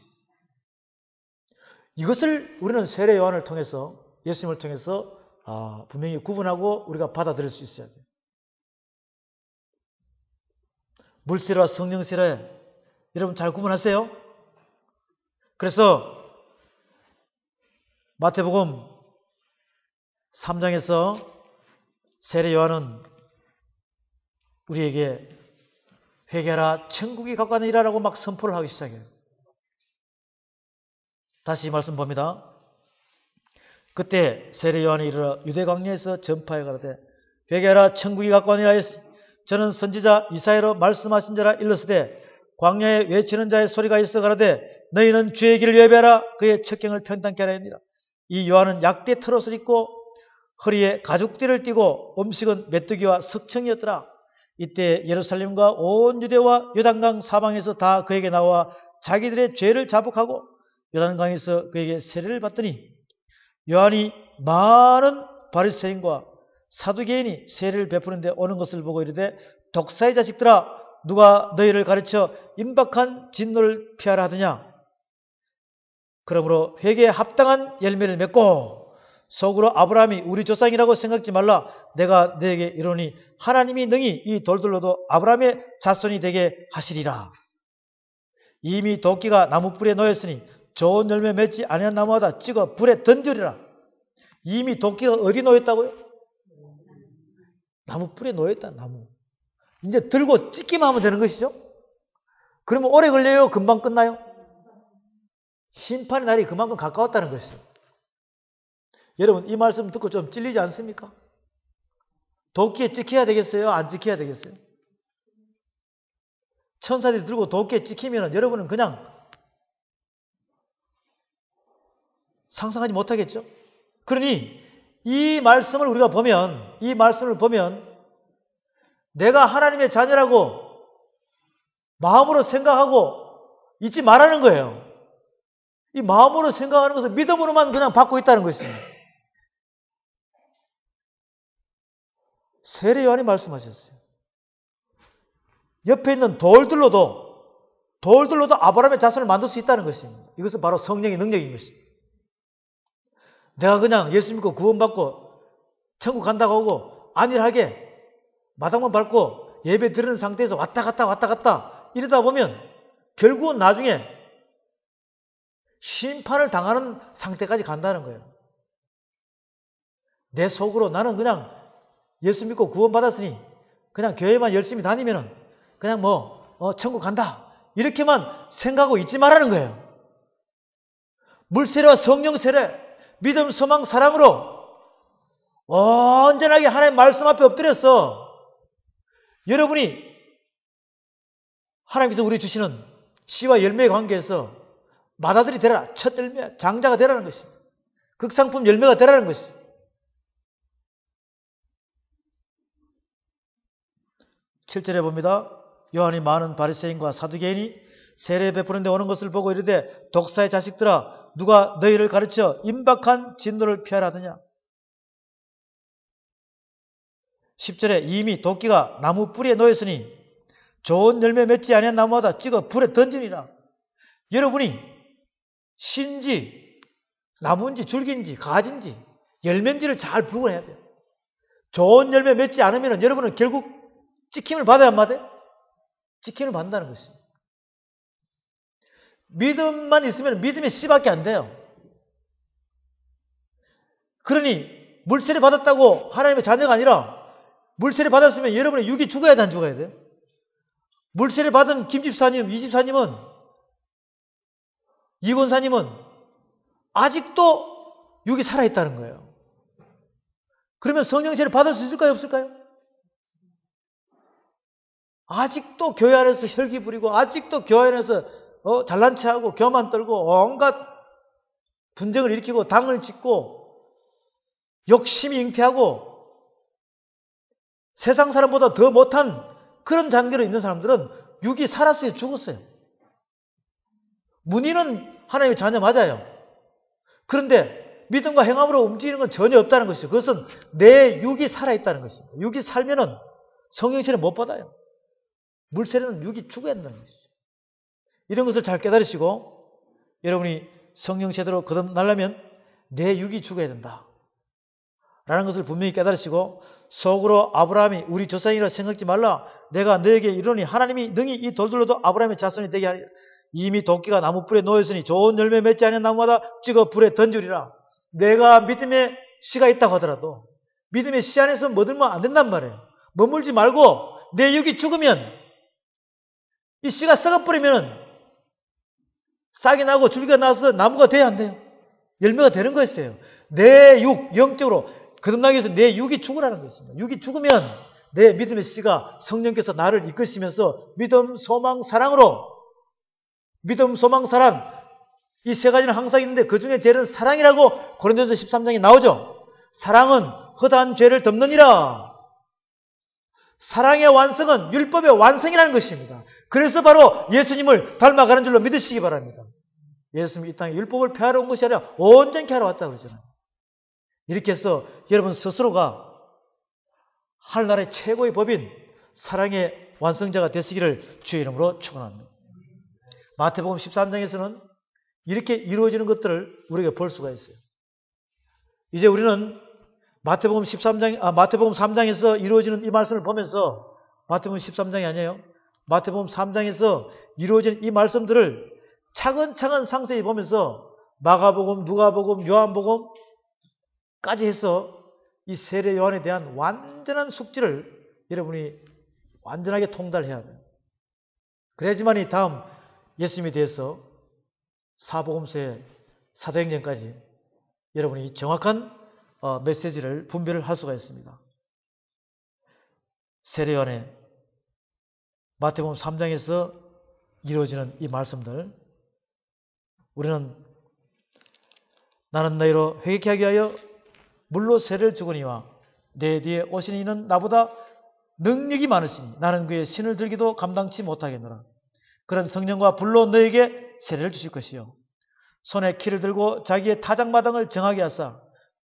이것을 우리는 세례 요한을 통해서 예수님을 통해서 분명히 구분하고 우리가 받아들일 수 있어야 돼요. 물세례와 성령세례 여러분 잘 구분하세요? 그래서 마태복음 3장에서 세례 요한은 우리에게 회개하라 천국이 가까우니라라고 막 선포를 하기 시작해요. 다시 이 말씀 봅니다. 그때 세례 요한이 이르러 유대 광야에서 전파해 가로되 회개하라 천국이 가까우니라 하였으니 저는 선지자 이사야로 말씀하신 자라 일렀으되 광야에 외치는 자의 소리가 있어 가로되 너희는 주의 길을 예배하라 그의 첩경을 편탄케 하라 했니라. 이 요한은 약대 털옷을 입고 허리에 가죽띠를 띠고 음식은 메뚜기와 석청이었더라. 이때 예루살렘과 온 유대와 요단강 사방에서 다 그에게 나와 자기들의 죄를 자복하고 요단강에서 그에게 세례를 받더니 요한이 많은 바리새인과 사두개인이 세례를 베푸는데 오는 것을 보고 이르되 독사의 자식들아 누가 너희를 가르쳐 임박한 진노를 피하라 하더냐. 그러므로 회개에 합당한 열매를 맺고 속으로 아브라함이 우리 조상이라고 생각지 말라. 내가 너에게 이르노니 하나님이 능히 이 돌들로도 아브라함의 자손이 되게 하시리라. 이미 도끼가 나무뿔에 놓였으니 좋은 열매 맺지 아니한 나무마다 찍어 불에 던지리라. 이미 도끼가 어디 놓였다고요? 나무뿔에 놓였다. 나무. 이제 들고 찍기만 하면 되는 것이죠. 그러면 오래 걸려요? 금방 끝나요? 심판의 날이 그만큼 가까웠다는 것이죠. 여러분 이 말씀 듣고 좀 찔리지 않습니까? 도끼에 찍혀야 되겠어요? 안 찍혀야 되겠어요? 천사들이 들고 도끼에 찍히면 여러분은 그냥 상상하지 못하겠죠? 그러니 이 말씀을 우리가 보면 이 말씀을 보면 내가 하나님의 자녀라고 마음으로 생각하고 잊지 말라는 거예요. 이 마음으로 생각하는 것을 믿음으로만 그냥 받고 있다는 것입니다. 세례 요한이 말씀하셨어요. 옆에 있는 돌들로도 아브라함의 자손을 만들 수 있다는 것입니다. 이것은 바로 성령의 능력인 것입니다. 내가 그냥 예수 믿고 구원받고 천국 간다고 하고 안일하게 마당만 밟고 예배 드리는 상태에서 왔다 갔다 이러다 보면 결국은 나중에 심판을 당하는 상태까지 간다는 거예요. 내 속으로 나는 그냥 예수 믿고 구원받았으니 그냥 교회만 열심히 다니면은 그냥 천국 간다. 이렇게만 생각하고 있지 말라는 거예요. 물세례와 성령 세례, 믿음, 소망, 사랑으로 온전하게 하나님의 말씀 앞에 엎드려서 여러분이 하나님께서 우리 주시는 씨와 열매의 관계에서 맏아들이 되라, 첫 열매, 장자가 되라는 것입니다. 극상품 열매가 되라는 것입니다. (7절에) 봅니다. 요한이 많은 바리새인과 사두개인이 세례 베푸는데 오는 것을 보고 이르되 독사의 자식들아 누가 너희를 가르쳐 임박한 진노를 피하라 하느냐. (10절에) 이미 도끼가 나무 뿌리에 놓였으니 좋은 열매 맺지 아니한 나무마다 찍어 불에 던지니라. 여러분이 신지 나무인지 줄기인지 가지인지 열매인지를 잘 분간해야 돼요. 좋은 열매 맺지 않으면 여러분은 결국 찍힘을 받아야 안 받아요? 찍힘을 받는다는 것입니다. 믿음만 있으면 믿음의 씨밖에 안 돼요. 그러니 물세례 받았다고 하나님의 자녀가 아니라 물세례 받았으면 여러분의 육이 죽어야 돼, 안 죽어야 돼요? 물세례 받은 김집사님, 이집사님은, 이권사님은 아직도 육이 살아있다는 거예요. 그러면 성령세례 받을 수 있을까요, 없을까요? 아직도 교회 안에서 혈기 부리고 아직도 교회 안에서 잘난 체하고 교만 떨고 온갖 분쟁을 일으키고 당을 짓고 욕심이 잉태하고 세상 사람보다 더 못한 그런 단계로 있는 사람들은 육이 살았어요, 죽었어요. 문의는 하나님의 자녀 맞아요. 그런데 믿음과 행함으로 움직이는 건 전혀 없다는 것이죠. 그것은 내 육이 살아있다는 것입니다. 육이 살면은 성령세례 못 받아요. 물세례는 육이 죽어야 한다는 것이죠. 이런 것을 잘 깨달으시고 여러분이 성령 제대로 거듭나려면 내 육이 죽어야 된다 라는 것을 분명히 깨달으시고 속으로 아브라함이 우리 조상이라 생각지 말라. 내가 너에게 이르노니 하나님이 능히 이 돌들로도 아브라함의 자손이 되게 하리라. 이미 도끼가 나무 뿔에 놓였으니 좋은 열매 맺지 않은 나무마다 찍어 불에 던지리라. 내가 믿음의 씨가 있다고 하더라도 믿음의 씨 안에서 머들면 안 된단 말이에요. 머물지 말고 내 육이 죽으면 이 씨가 썩어버리면 싹이 나고 줄기가 나서 나무가 돼야 안 돼요. 열매가 되는 것이에요. 내 육, 영적으로 거듭나기 위해서 내 육이 죽으라는 것입니다. 육이 죽으면 내 믿음의 씨가 성령께서 나를 이끄시면서 믿음, 소망, 사랑으로 믿음, 소망, 사랑 이 세 가지는 항상 있는데 그 중에 제일은 사랑이라고 고린도전서 13장에 나오죠. 사랑은 허다한 죄를 덮느니라. 사랑의 완성은 율법의 완성이라는 것입니다. 그래서 바로 예수님을 닮아가는 줄로 믿으시기 바랍니다. 예수님이 이 땅에 율법을 폐하러 온 것이 아니라 온전히 하러 왔다고 그러잖아요. 이렇게 해서 여러분 스스로가 하늘나라의 최고의 법인 사랑의 완성자가 되시기를 주의 이름으로 축원합니다. 마태복음 13장에서는 이렇게 이루어지는 것들을 우리가 볼 수가 있어요. 이제 우리는 마태복음 3장에서 이루어지는 이 말씀을 보면서 마태복음 13장이 아니에요. 마태복음 3장에서 이루어진 이 말씀들을 차근차근 상세히 보면서 마가복음, 누가복음, 요한복음까지 해서 이 세례 요한에 대한 완전한 숙지를 여러분이 완전하게 통달해야 돼요. 그래야지만이 다음 예수님에 대해서 사복음서의 사도행전까지 여러분이 정확한 메시지를 분별을 할 수가 있습니다. 세례 요한의 마태복음 3장에서 이루어지는 이 말씀들 우리는 나는 너희로 회개케 하기 위하여 물로 세례를 주거니와 내 뒤에 오시는 이는 나보다 능력이 많으시니 나는 그의 신을 들기도 감당치 못하겠노라. 그런 성령과 불로 너에게 세례를 주실 것이요 손에 키를 들고 자기의 타작마당을 정하게 하사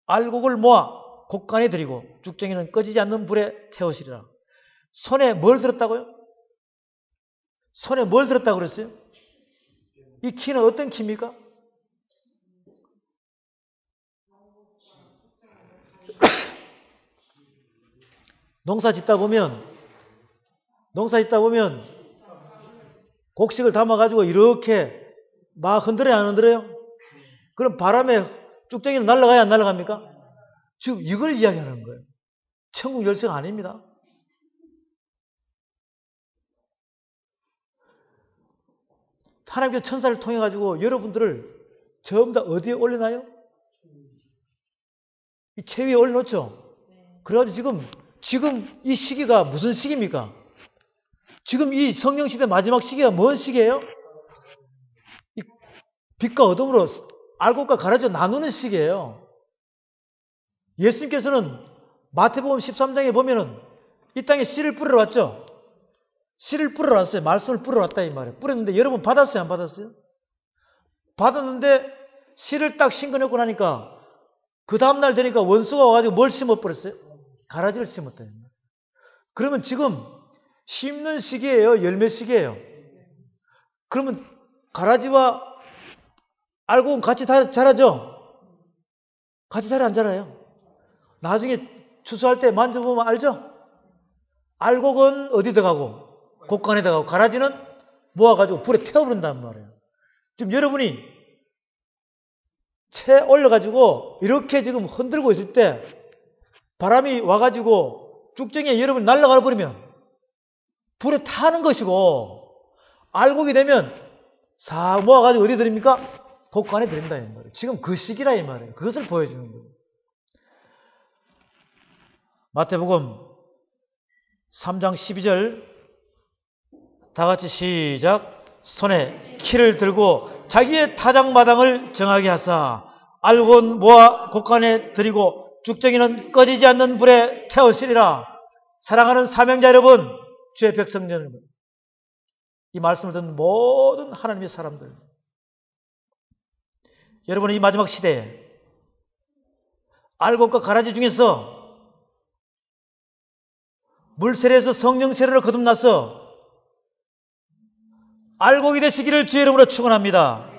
알곡을 모아 곡간에 들이고 쭉정이는 꺼지지 않는 불에 태우시리라. 손에 뭘 들었다고요? 손에 뭘 들었다고 그랬어요? 이 키는 어떤 키입니까? 농사 짓다 보면 곡식을 담아가지고 이렇게 막 흔들어요, 안 흔들어요? 그럼 바람에 쭉정이는 날아가야 안 날아갑니까? 지금 이걸 이야기하는 거예요. 천국 열쇠가 아닙니다. 하나님께서 천사를 통해 가지고 여러분들을 전부 다 어디에 올려놔요? 이 채 위에 올려놓죠. 그래가지고 지금 이 시기가 무슨 시기입니까? 지금 이 성령 시대 마지막 시기가 뭔 시기예요? 이 빛과 어둠으로 알곡과 가라져 나누는 시기예요. 예수님께서는 마태복음 13장에 보면은 이 땅에 씨를 뿌리러 왔죠. 씨를 뿌리러 왔어요. 말씀을 뿌리러 왔다 이 말이에요. 뿌렸는데 여러분 받았어요? 안 받았어요? 받았는데 씨를 딱 심겨놓고 나니까 그 다음날 되니까 원수가 와가지고 뭘 심어버렸어요? 가라지를 심었다. 그러면 지금 심는 시기예요? 열매 시기예요? 그러면 가라지와 알곡은 같이 다 자라죠? 같이 자라 안 자라요? 나중에 추수할 때 만져보면 알죠? 알곡은 어디 들어가고 곡간에 들어가고 가라지는 모아가지고 불에 태워버린단 말이에요. 지금 여러분이 채 올려가지고 이렇게 지금 흔들고 있을 때 바람이 와가지고 쭉정이에 여러분이 날아가 버리면 불에 타는 것이고 알곡이 되면 싹 모아가지고 어디 들입니까? 곡간에 들인다 이 말이에요. 지금 그 시기라 이 말이에요. 그것을 보여주는 거예요. 마태복음 3장 12절 다 같이 시작. 손에 키를 들고 자기의 타작마당을 정하게 하사 알곡은 모아 곡간에 들이고 쭉정이는 꺼지지 않는 불에 태우시리라. 사랑하는 사명자 여러분, 주의 백성 여러분, 이 말씀을 듣는 모든 하나님의 사람들, 여러분은 이 마지막 시대에 알곡과 가라지 중에서 물세례에서 성령 세례를 거듭나서 알곡이 되시기를 주의 이름으로 축원합니다.